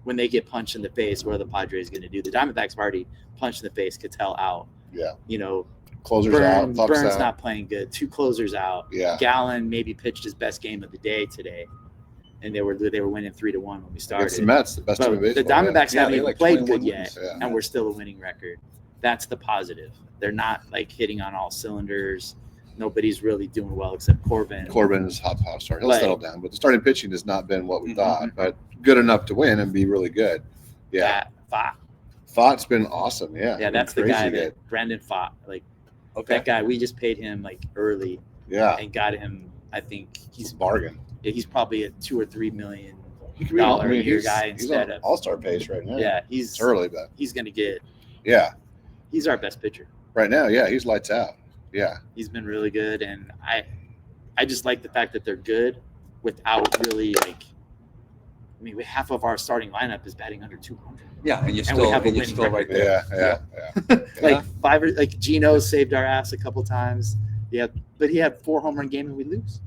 When they get punched in the face, what are the Padres going to do? The Diamondbacks have already punched in the face, Cattell out. Yeah. You know, Closers out. Burns out. not playing good. 2 closers out. Yeah. Gallen maybe pitched his best game of the day today, and they were winning 3-1 when we started. Against the Mets, the best team in But the baseball. Diamondbacks Yeah, haven't they even like played 21 good yet, wins. Yeah. and we're still a winning record. That's the positive. They're not like hitting on all cylinders. Nobody's really doing well except Corbin. Corbin is hot start. He'll But- settle down, but the starting pitching has not been what we Mhm. thought, but good enough to win and be really good. Yeah. Fott. Fott's been awesome. Yeah. Yeah, that's the guy that Brandon Fott. Like that guy, we just paid him like early Yeah. and got him. I think He's a bargain. he's probably a $2 or $3 million He could be dollar a year he's- guy he's instead on of all-star pace right now. yeah. It's early, but He's gonna get. yeah. He's our best pitcher. Right now, yeah, he's lights out. Yeah. He's been really good, and I just like the fact that they're good without really like. I mean, half of our starting lineup is batting under 200. Yeah, and you're And we still, have a and you're winning still right there. Yeah. Like like Gino saved our ass a couple times. Yeah, but he had 4 home run game and we lose.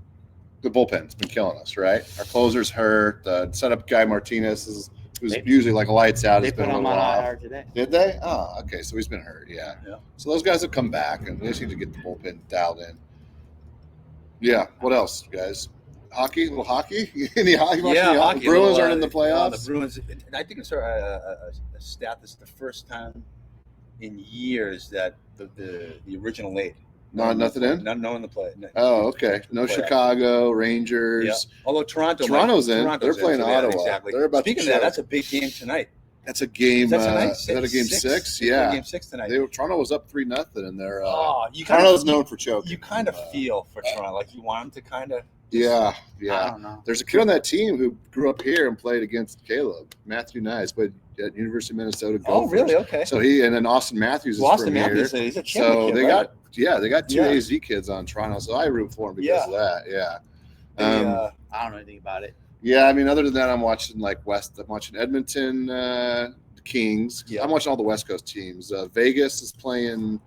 The bullpen's been killing us, right? Our closer's hurt. The setup guy Martinez who's They- usually like lights out. They Has been put a him little on off. IR today. Did they? Oh, okay. So he's been hurt. Yeah. Yeah. So those guys have come back, and they just need to get the bullpen dialed in. Yeah. What else, guys? Hockey? A little hockey? Any hockey? Watching any hockey. The Bruins Well, aren't in the playoffs. The Bruins. I think it's a stat that's the first time in years that the original 8. Nothing in? No in the play. No, Oh, okay. No Playoffs. Chicago, Rangers. Yeah. Although Toronto's in. They're playing so Ottawa. Exactly. They're about to Speaking of that, choke. that's a big game tonight. That's a game. Is that tonight? Is that a game 6? They're Yeah. playing Game 6 tonight. Toronto was up 3-0, and they're You kind Toronto's of known for choking. You kind of feel for Toronto, like you want them to kind of. Yeah. I don't know. There's a kid on that team who grew up here and played against Caleb. Matthew Nyes played at University of Minnesota. Oh, Gophers. really? Okay. So and then Austin Matthews is Austin from Matthews, here. he's a champion So kid, they right? got 2 Yeah. AZ kids on Toronto. So I root for them because of that. Yeah. I don't know anything about it. Yeah, I mean, other than that, I'm watching I'm watching Edmonton Kings. Yeah. I'm watching all the West Coast teams. Vegas is playing.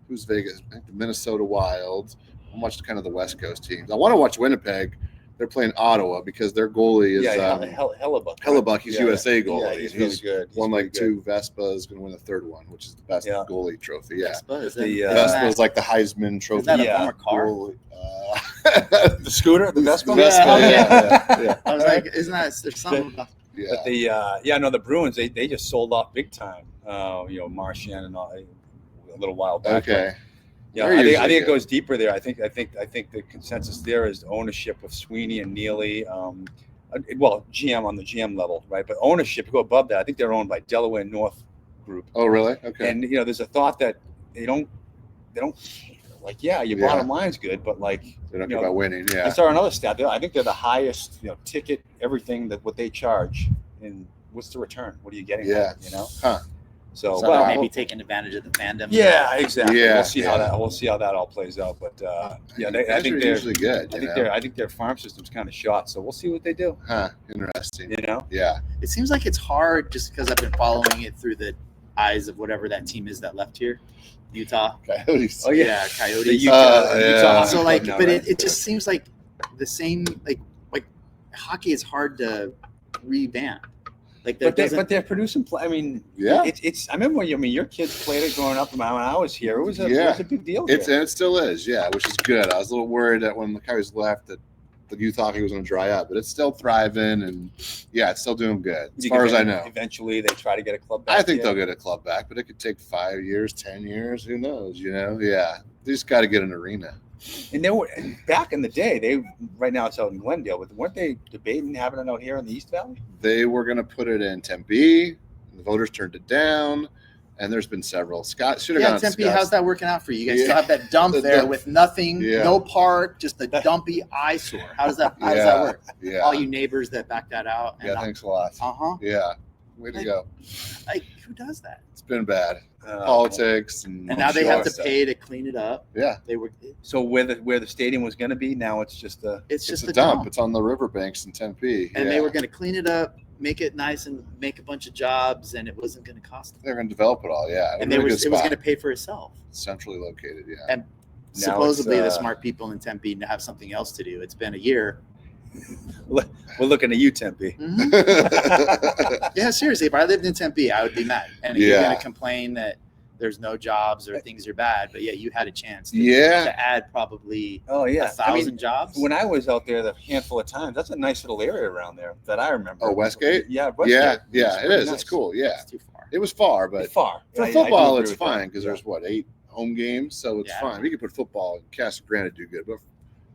Who's Vegas? I think the Minnesota Wild. I'm watching kind of the West Coast teams. I want to watch Winnipeg. They're playing Ottawa because their goalie is Hellebuck. Hellebuck. He's USA goalie. Yeah, he's really good. He's won really like good. 2 Vespas. Going to win the 3rd one, which is the best goalie trophy. Yeah, Is The, that- Vespa is like the Heisman trophy. is that Yeah. a former car? Goalie. The scooter, the Vespa. Vespa, Oh, yeah. I was like, isn't that there's something about Yeah. But the Bruins they just sold off big time. Marchand and all a little while back. Okay. Yeah, They're I usually think it good. goes deeper there. I think the consensus there is ownership of Sweeney and Neely. GM on the GM level, right? But ownership, go above that. I think they're owned by Delaware North Group. Oh, really? Okay. And there's a thought that they don't like. Yeah, your Yeah. bottom line's good, but like They don't you care know, about winning. I Yeah. saw another stat. I think they're the highest, ticket, everything that what they charge. And what's the return? What are you getting? Yeah. Huh. So, So well, maybe taking advantage of the fandom. yeah, exactly. Yeah, We'll see how that all plays out. But I Guys think are they're usually good. I think their farm system's kind of shot. So we'll see what they do. Interesting. Yeah. It seems like it's hard just because I've been following it through the eyes of whatever that team is that left here, Utah. Coyotes. Oh yeah. Coyotes. The Utah, yeah. Utah Hockey So Club like, now, but right? it just seems like the same. Like hockey is hard to revamp. Like that But they're producing. I mean, Yeah. It's. I remember when your kids played it growing up. When I was here, it was a big deal. And here. it still is, yeah, which is good. I was a little worried that when the Coyotes left that the youth hockey was going to dry up, but it's still thriving, and yeah, it's still doing good as far as I know. Eventually, they try to get a club back. I think here. they'll get a club back, but it could take 5 years, 10 years. Who knows? Yeah, they just got to get an arena. And they were back in the day. Right now it's out in Glendale, but weren't they debating having it out here in the East Valley? They were going to put it in Tempe. The voters turned it down, and there's been several. Scott should have gone. Tempe, Scott's. how's that working out for you? You guys still have that dump there with nothing, no park, just a dumpy eyesore. How does that work? Yeah. All you neighbors that back that out. And thanks a lot. Yeah. Way to go. Like, who does that? It's been bad. Politics and now they have to pay to clean it up. Yeah. They were so where the stadium was going to be, now it's just a dump. It's on the riverbanks in Tempe. And they were going to clean it up, make it nice, and make a bunch of jobs, and it wasn't going to cost them. They're going to develop it all. Yeah. And it was going to pay for itself. Centrally located. Yeah. And supposedly the smart people in Tempe have something else to do. It's been a year. We're looking at you, Tempe. Mm-hmm. Yeah, seriously. If I lived in Tempe, I would be mad. And you're going to complain that there's no jobs or things are bad, but you had a chance to add probably 1,000 jobs. When I was out there the handful of times, that's a nice little area around there that I remember. Oh, Westgate? Yeah, Westgate. Yeah, it is. Nice. It's cool. Yeah. It's too far. It was far, but for football, it's fine because there's 8 home games, so it's fine. We could put football and Casa Grande do good, but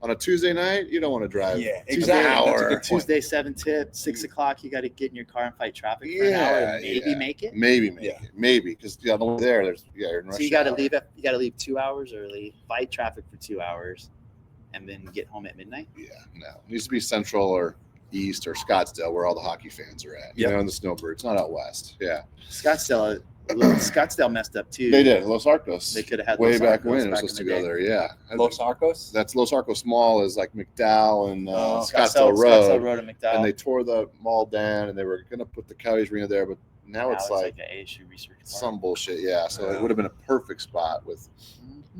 on a Tuesday night, you don't want to drive. Yeah, exactly. An hour. Tuesday 7 tip, 6 o'clock. You got to get in your car and fight traffic for an hour. And maybe make it. Maybe because the other way there's you're in rush. So you got to leave. You got to leave 2 hours early, fight traffic for 2 hours, and then get home at midnight. Yeah, no, it needs to be Central or East or Scottsdale, where all the hockey fans are at. You know, and the Snowbirds, not out west. Yeah, Scottsdale messed up too. They did. Los Arcos. They could have had way back when it was supposed to go there. Yeah, Los Arcos. That's Los Arcos Mall is like McDowell and Scottsdale Road. Scottsdale Road and McDowell. And they tore the mall down, and they were going to put the Cowboys arena there, but now it's like an ASU research park. Some bullshit. Yeah, so it would have been a perfect spot with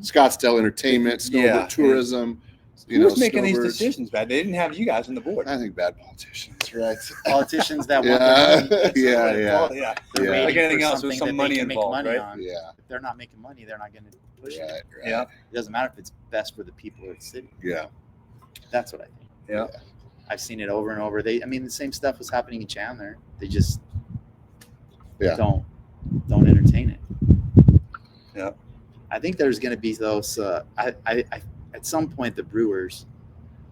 Scottsdale entertainment, snowboard tourism. Who was making these decisions, man? They didn't have you guys on the board. I think bad politicians, right? Politicians that want their money. Yeah. Like anything else, with some money involved, right? Yeah. If they're not making money, they're not going to push it. Right. Yeah. It doesn't matter if it's best for the people or the city. Yeah. That's what I think. Yeah. I've seen it over and over. The same stuff was happening in Chandler. They just don't entertain it. Yeah. I think there's going to be those. At some point, the Brewers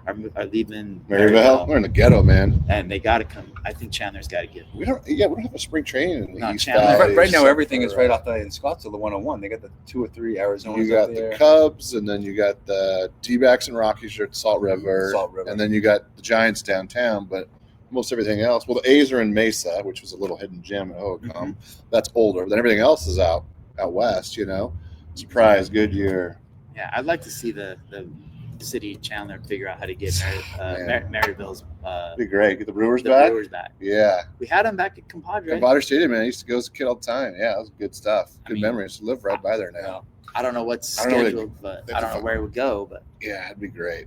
are leaving Maryville. We're in the ghetto, man, and they got to come. I think Chandler's got to get. We don't have a spring training in the East Chandler. Valley. Right now, everything is right off in Scottsdale, the 101. They got the 2 or 3 Arizona. You got the Cubs, and then you got the D-backs and Rockies are at Salt River, and then you got the Giants downtown. But most everything else, well, the A's are in Mesa, which was a little hidden gem at Hohokam. That's older. Then everything else is out west. Surprise, Goodyear. Yeah, I'd like to see the city of Chandler figure out how to get Maryville's. Be great. Get the Brewers back. Yeah. We had them back at Compadre. Compadre Stadium, man. I used to go as a kid all the time. Yeah, that was good stuff. Good memories. Live right by there now. I don't know what's scheduled, but I don't know where it would go. But yeah, it'd be great.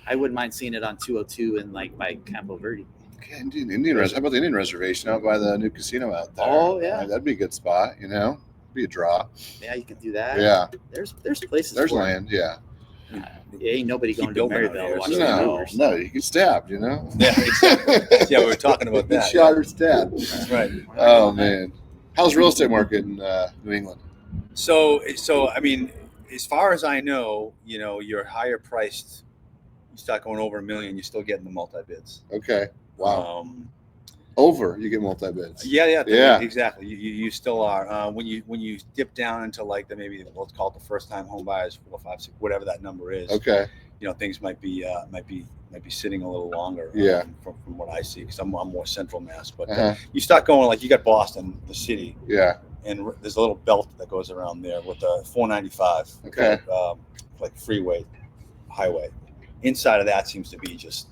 I wouldn't mind seeing it on 202 and by Campo Verde. Okay, Indian How about the Indian Reservation out by the new casino out there? Oh yeah, that'd be a good spot. Be a draw. Yeah, you could do that. Yeah. There's places. There's land. Yeah. Ain't nobody going to Maryville. No, you get stabbed. Yeah, exactly. Yeah, we were talking about that. Shot or stabbed. That's right. Oh man, how's the real estate market in New England? So I mean, as far as I know, you're higher priced. You start going over $1 million, you're still getting the multi bids. Okay. Wow. You get multi bids. Yeah, exactly. You still are. When you dip down into like let's call it the first time home buyers, 4, 5, 6, whatever that number is. Okay. Things might be sitting a little longer. Yeah. From what I see, because I'm more central Mass, but you start going like you got Boston, the city. Yeah. And there's a little belt that goes around there with the 495. Okay. Like freeway, highway. Inside of that seems to be just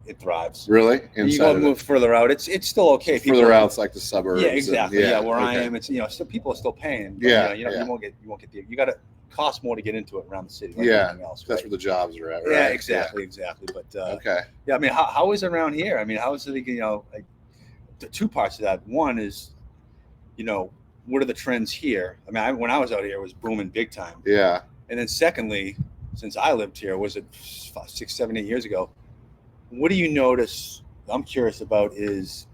it thrives. Really? You go move further out. It's still okay. Further out, it's like the suburbs. Yeah, exactly. Where I am, it's still people are still paying. But, you won't get you got to cost more to get into it around the city. Like anything else, that's where the jobs are at. Right? Yeah, exactly. But okay. Yeah, I mean, how is it around here? I mean, how is it? Like the two parts of that. One is, what are the trends here? I mean, when I was out here, it was booming big time. Yeah. And then secondly, since I lived here, was it 6, 7, 8 years ago? What do you notice? I'm curious about is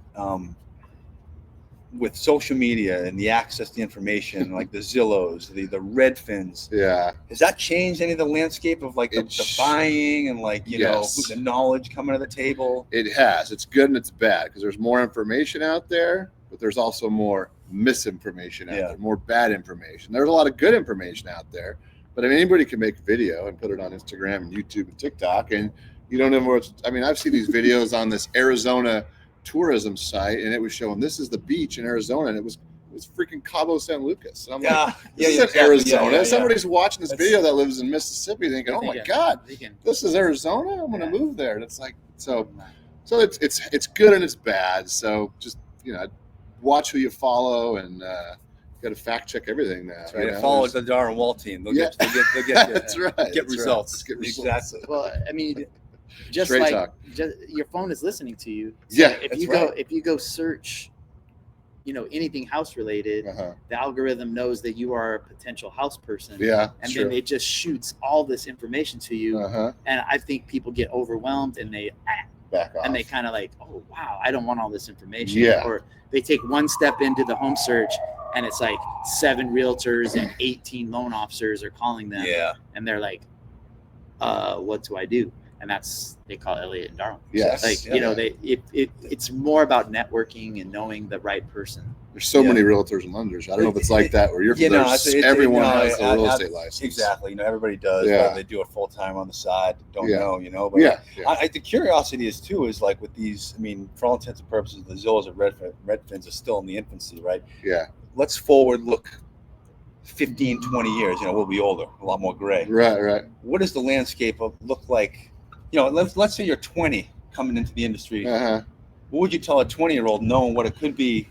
with social media and the access to information, like the Zillows, the Redfins, Yeah. has that changed any of the landscape of like the buying and like, you know, the knowledge coming to the table? It has. It's good and it's bad because there's more information out there, but there's also more misinformation out there, more bad information. There's a lot of good information out there, but I mean, anybody can make a video and put it on Instagram and YouTube and TikTok, and you don't know what's. I mean, I've seen these videos on this Arizona tourism site, and it was showing this is the beach in Arizona, and it was freaking Cabo San Lucas. And I'm like, this isn't Arizona. Somebody's watching this video that lives in Mississippi, thinking, "Oh my God, this is Arizona. I'm going to move there." And it's like, so it's good and it's bad. So just watch who you follow, and you got to fact check everything now. That's right. Follow the Darren Wall team. They'll get that's right. Get results. Let's get results. Exactly. Well, I mean, just Straight like talk. your phone is listening to you. So if you go search, anything house related, the algorithm knows that you are a potential house person. Yeah. And then it just shoots all this information to you. And I think people get overwhelmed and they back off. And they kind of like, oh wow, I don't want all this information. Yeah. Or they take one step into the home search and it's like 7 realtors and 18 loan officers are calling them. Yeah. And they're like, what do I do? And they call Elliot and Darwin. Yes. Like, it's more about networking and knowing the right person. There's so many realtors and lenders. I don't know if it's like that where you're everyone has a real estate license. Exactly. Everybody does. Yeah. They do it full time on the side. Don't know, But the curiosity is like with these, I mean, for all intents and purposes, the Zillows and Redfins are still in the infancy, right? Yeah. Let's forward look 15, 20 years, we'll be older, a lot more gray. Right. What does the landscape look like? Let's say you're 20 coming into the industry. What would you tell a 20-year-old knowing what it could be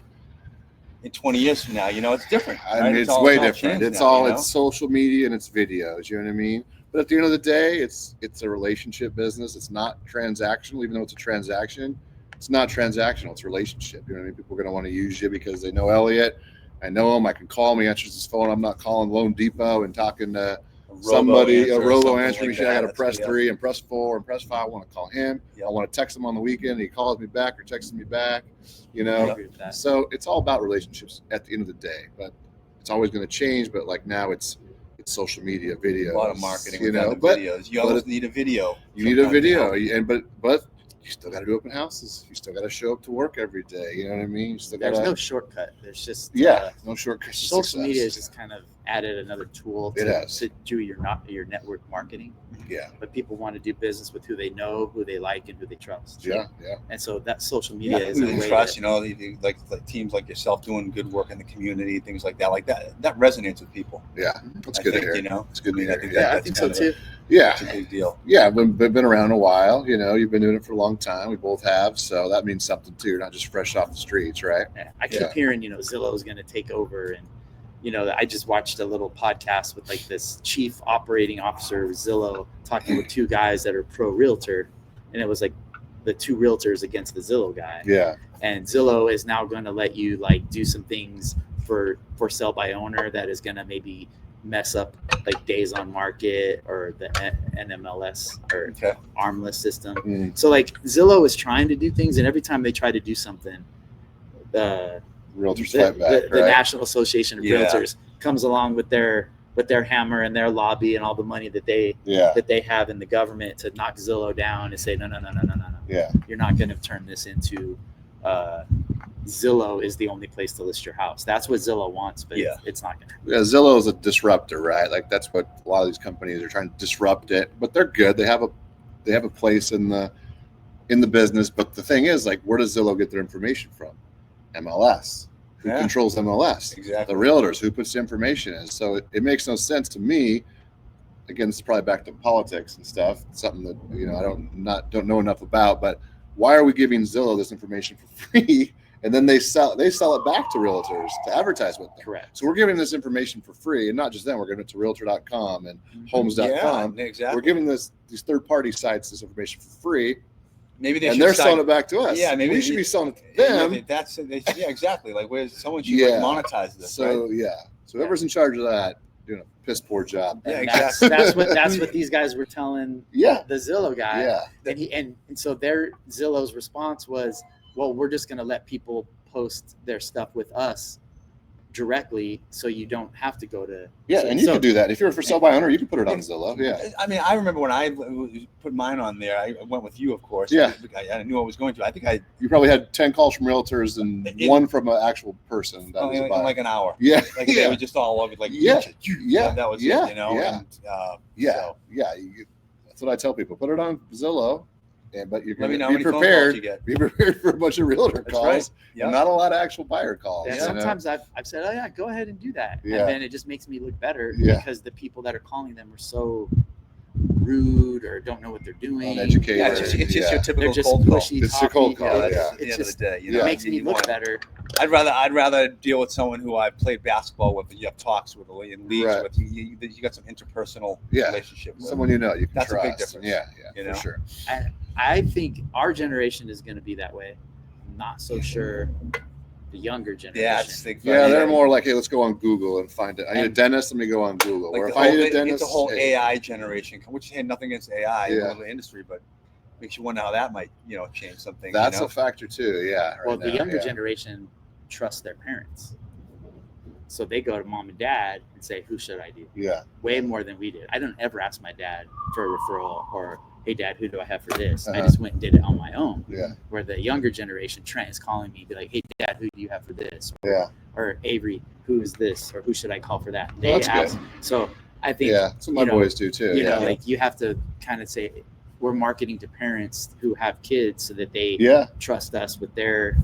in 20 years from now? It's different. Right? I mean, it's way different. It's it's social media and it's videos. You know what I mean? But at the end of the day, it's a relationship business. It's not transactional, even though it's a transaction. It's not transactional. It's relationship. You know what I mean? People are going to want to use you because they know Elliot. I know him. I can call him. He answers his phone. I'm not calling Loan Depot and talking to somebody, a robo answering machine. I got to press 3 and press 4 and press 5. I want to call him. I want to text him on the weekend. He calls me back or texts me back. So it's all about relationships at the end of the day. But it's always going to change. But like now, it's social media, videos, a lot of marketing. But videos. You always need a video. You need a video, but you still got to do open houses. You still got to show up to work every day. You know what I mean? You still There's no shortcut. There's just no shortcut. Social media has just kind of added another tool to do your network marketing. Yeah. But people want to do business with who they know, who they like, and who they trust. Yeah. And so that social media is who a they way trust. Like teams like yourself doing good work in the community, things like that. Like that resonates with people. Yeah, that's good to hear. It's good to hear. I think so too. Yeah, it's a big deal. Yeah, we've been around a while. You've been doing it for a long time. We both have, so that means something too. You're not just fresh off the streets, right? Yeah. I keep hearing, Zillow is going to take over, and I just watched a little podcast with like this chief operating officer of Zillow talking with 2 guys that are pro realtor, and it was like the 2 realtors against the Zillow guy. Yeah. And Zillow is now going to let you like do some things for sale by owner that is going to maybe mess up like days on market or the NMLS or armless system. So like Zillow is trying to do things, and every time they try to do something, the realtors fight back. The National Association of Realtors comes along with their hammer and their lobby and all the money that they have in the government to knock Zillow down and say no. Yeah. You're not going to turn this into Zillow is the only place to list your house. That's what Zillow wants, but it's not going to. Yeah, Zillow is a disruptor, right? Like that's what a lot of these companies are trying to disrupt it, but they're good. They have a place in the business, but the thing is, like, where does Zillow get their information from? MLS. Who controls MLS? Exactly. The realtors. Who puts the information in? So it makes no sense to me. Again, it's probably back to politics and stuff. Something that I don't know enough about. But why are we giving Zillow this information for free? And then they sell it back to realtors to advertise with them. Correct. So we're giving this information for free, and not just them. We're giving it to Realtor.com and Homes.com. Yeah, exactly. We're giving these third-party sites this information for free. Maybe they're selling it back to us. Yeah, maybe we should be selling it to them. Exactly. Like someone should monetize this. So right? So whoever's in charge of that doing a piss poor job. Yeah, exactly. That's what these guys were telling. Yeah. The Zillow guy. Yeah. And so their Zillow's response was, well, we're just going to let people post their stuff with us directly, so you don't have to go to. Yeah, and you so, could do that if you're for sell by owner. You can put it on Zillow. Yeah, I mean, I remember when I put mine on there. I went with you, of course. Yeah. I knew I was going to. I think you probably had 10 calls from realtors and one from an actual person. That was in about like an hour. Yeah, Like they were just all over. Like Yeah. that was Yeah. it. You know. Yeah. And, yeah. That's what I tell people. Put it on Zillow, but you're Let me going know to how be many phone calls you prepared. get. Be prepared for a bunch of realtor That's calls. right. Yeah. And not a lot of actual buyer calls. Yeah, you know? sometimes I've said, oh yeah, go ahead and do that, Yeah. and then it just makes me look better Yeah. because the people that are calling them are so rude or don't know what they're doing. Uneducated. Yeah, it's just your They're typical just cold call. pushy. It's a cold talky. call, That's yeah. at the It's end of just the day. You Yeah. know, it makes me you look want- better. I'd rather deal with someone who I played basketball with, and you have talks with, and leagues Right. with. You got some interpersonal Yeah. relationship with. Someone you know you can That's a trust. big difference, Yeah, you for know? sure. I think our generation is going to be that way. I'm not so sure the younger generation. Yeah, it's like, Yeah, they're more like, hey, let's go on Google and find it. I need a And- dentist. Let me go on Google. like Or the if I need a whole, dentist, it's the whole hey, AI generation, which had nothing against AI Yeah. in the industry, but makes you wonder how that might change something. that's you know? a factor too. Yeah. Right Well, now, the younger yeah. generation trusts their parents, so they go to mom and dad and say, "Who should I do?" Yeah. Way more than we did. I don't ever ask my dad for a referral or, "Hey, Dad, who do I have for this?" I Uh-huh. just went and did it on my own. Yeah. Where the younger generation, Trent is calling me, be like, "Hey, Dad, who do you have for this?" Yeah. Or Avery, who is this? Or who should I call for that? Well, that's ask. So I think Yeah. That's what my you know, boys do too. you Yeah. know, like you have to kind of say, we're marketing to parents who have kids so that they Yeah. trust us with their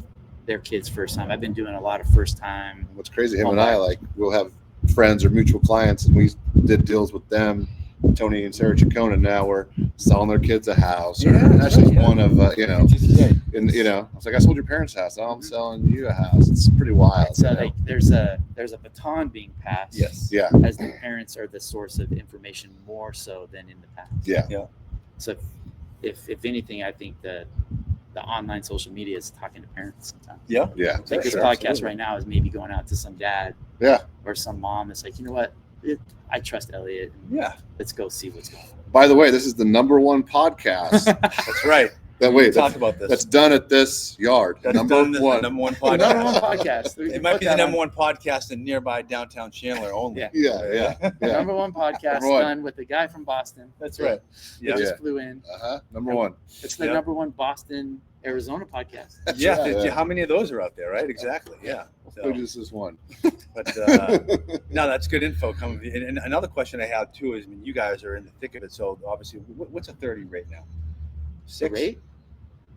kids first time. I've been doing a lot of first time. What's crazy, him and I, like, we'll have friends or mutual clients, and we did deals with them. Tony and Sarah Chacona now we're selling their kids a house. Or, Yeah, and that's just yeah. one of, It's just, yeah, and I was like, I sold your parents' house. Now I'm selling you a house. It's pretty wild. So you know? like there's a baton being passed. Yes. Yeah. As the parents are the source of information more so than in the past. Yeah. Yeah. So if anything, I think the online social media is talking to parents sometimes. Yeah. Yeah. Like this sure. podcast absolutely. right now is maybe going out to some dad Yeah. or some mom that's like, you know what? I trust Elliot. Yeah. Let's go see what's going on. By the way, this is the #1 podcast That's right. that We wait talked about this. that's done at this yard. That's number done this, one. the number one The podcast. number one podcast. It might be the number one podcast in nearby downtown Chandler only. Yeah. Yeah. The number one podcast Number one. done with the guy from Boston. That's that- right. that Yeah. just flew in. Number one. It's the Yeah. number one Boston, Arizona podcast. Yeah. right, yeah. How many of those are out there, right? Exactly. Yeah. So, This is one. but no, that's good info coming. And another question I have too is, I mean, you guys are in the thick of it. So obviously, what's a 30 rate now? The Six. rate?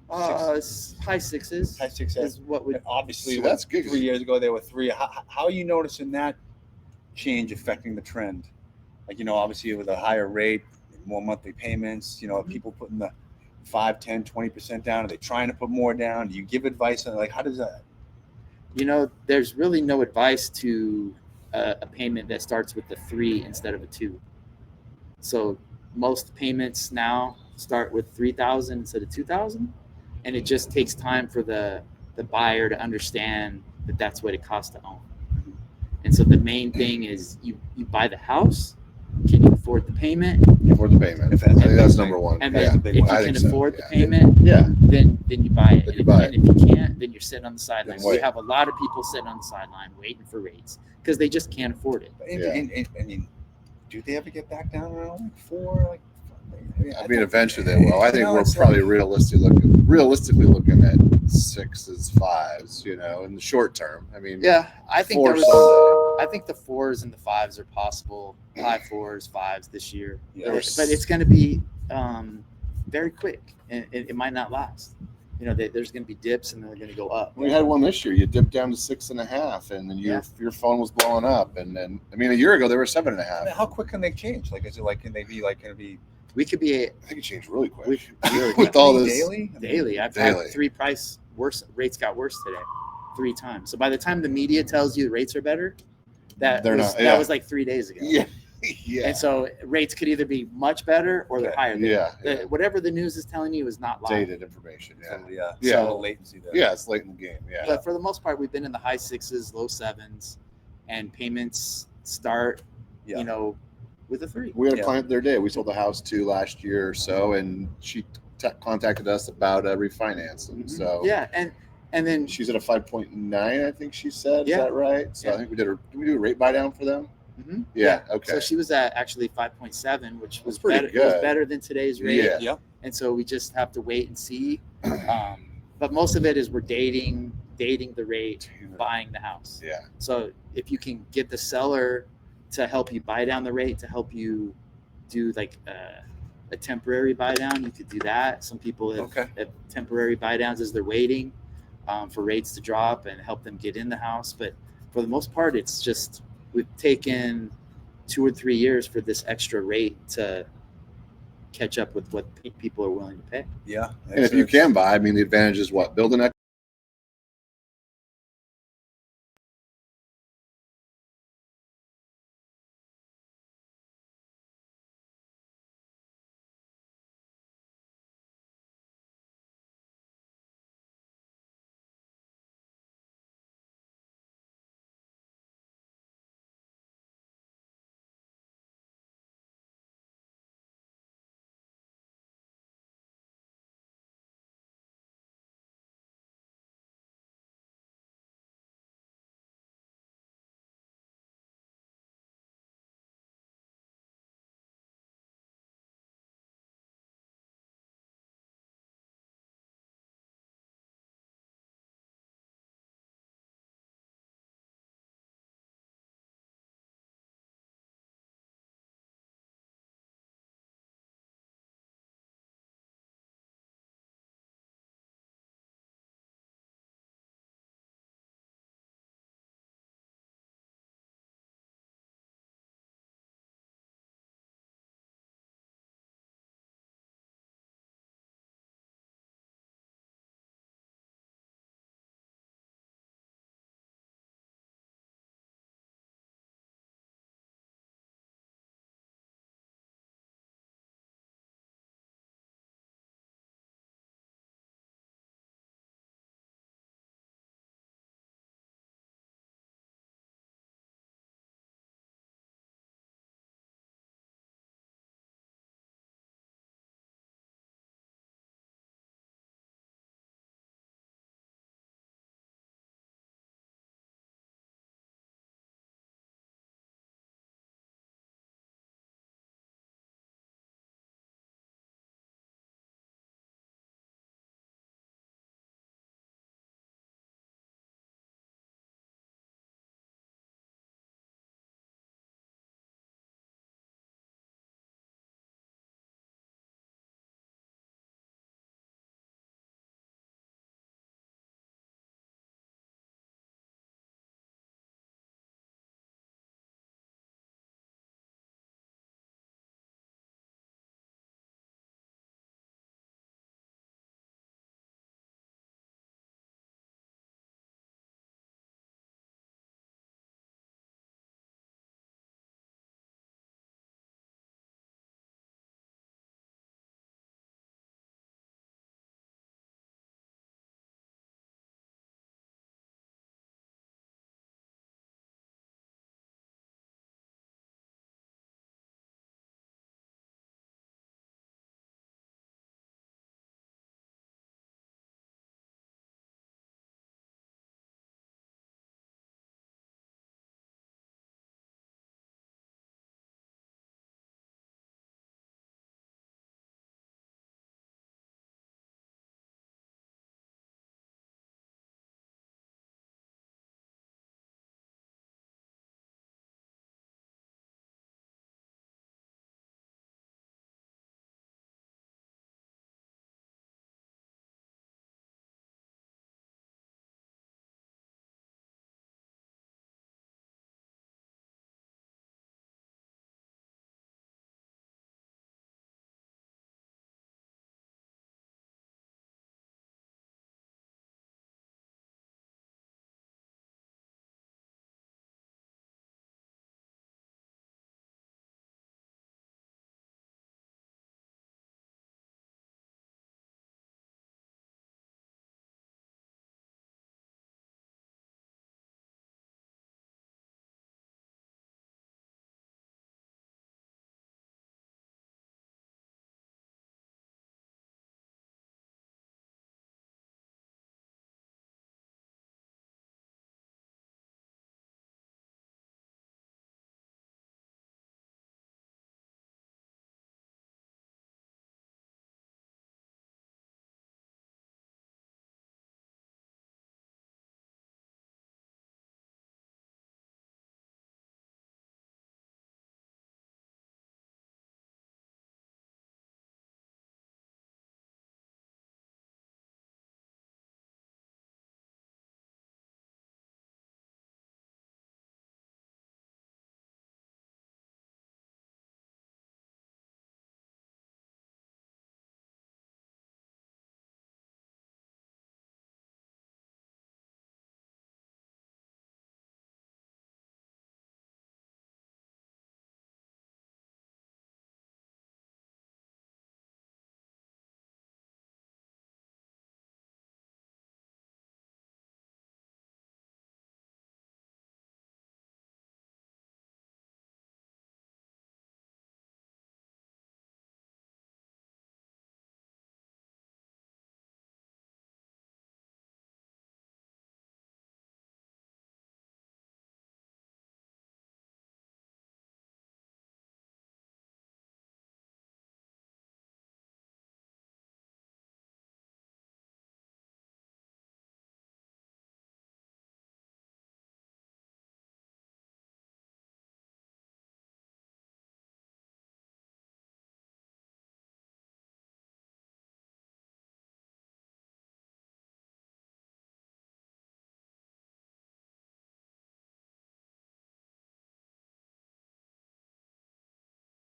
High sixes. High six. Is what would Obviously, See, that's good. 3 years ago they were 3. How are you noticing that change affecting the trend? Like, obviously with a higher rate, more monthly payments, people putting the 5, 10, 20% down. Are they trying to put more down? Do you give advice on, like, how does that? there's really no advice to a payment that starts with a 3 instead of a 2. So most payments now start with 3,000 instead of 2,000, and it just takes time for the buyer to understand that that's what it costs to own. And so the main thing is you buy the house. Can you afford the payment? For the payment. If I think that's number one. And Yeah. then if you I can think so, afford yeah. the payment, Yeah. then you buy it. Then you And buy if you can't, then you're sitting on the sideline. Then We wait. have a lot of people sitting on the sideline waiting for rates because they just can't afford it. I mean, do they ever get back down around like 4? Like, I mean, eventually they will. I think No, we're it's probably realistically looking at 6s, 5s, in the short term. I mean, Yeah, I think 4 someday. I think the 4s and the 5s are possible. High 4s, 5s this year. Yeah. But it's going to be very quick, and it might not last. There's going to be dips, and then they're going to go up. We had one this year. You dipped down to 6.5, and then your phone was blowing up. And then, I mean, a year ago they were 7.5. How quick can they change? Like, is it like, can they be like, can it be We could be I think it changed really quick. really with all this. daily? I mean, daily. I've Daily. had 3 rates got worse today, 3 times. So by the time the media tells you the rates are better, that was like 3 days ago. Yeah. Yeah. And so rates could either be much better or they're Okay. higher. Yeah. Whatever the news is telling you is not live. Dated information. Yeah. So, yeah. Yeah. So a little latency there. Yeah. It's late in the game. Yeah. But for the most part, we've been in the high 6s, low 7s, and payments start, Yeah. with a 3. We had a Yeah. client the other day. We sold the house to last year or so, and she contacted us about a refinance. And so Yeah, and And then She's at a 5.9, I think she said. Yeah. Is that right? So Yeah. I think did we do a rate buy down for them? mhm, Yeah. Okay. So she was at actually 5.7, which was That's pretty better. It was good. better than today's rate. Yeah. Yep. And so we just have to wait and see. But most of it is we're dating the rate, buying the house. Yeah. So if you can get the seller to help you buy down the rate, to help you do like a temporary buy down, you could do that. Some people have temporary buy downs as they're waiting for rates to drop and help them get in the house. But for the most part, it's just we've taken 2 or 3 years for this extra rate to catch up with what people are willing to pay. Yeah. And if you can buy, I mean, the advantage is what? Build an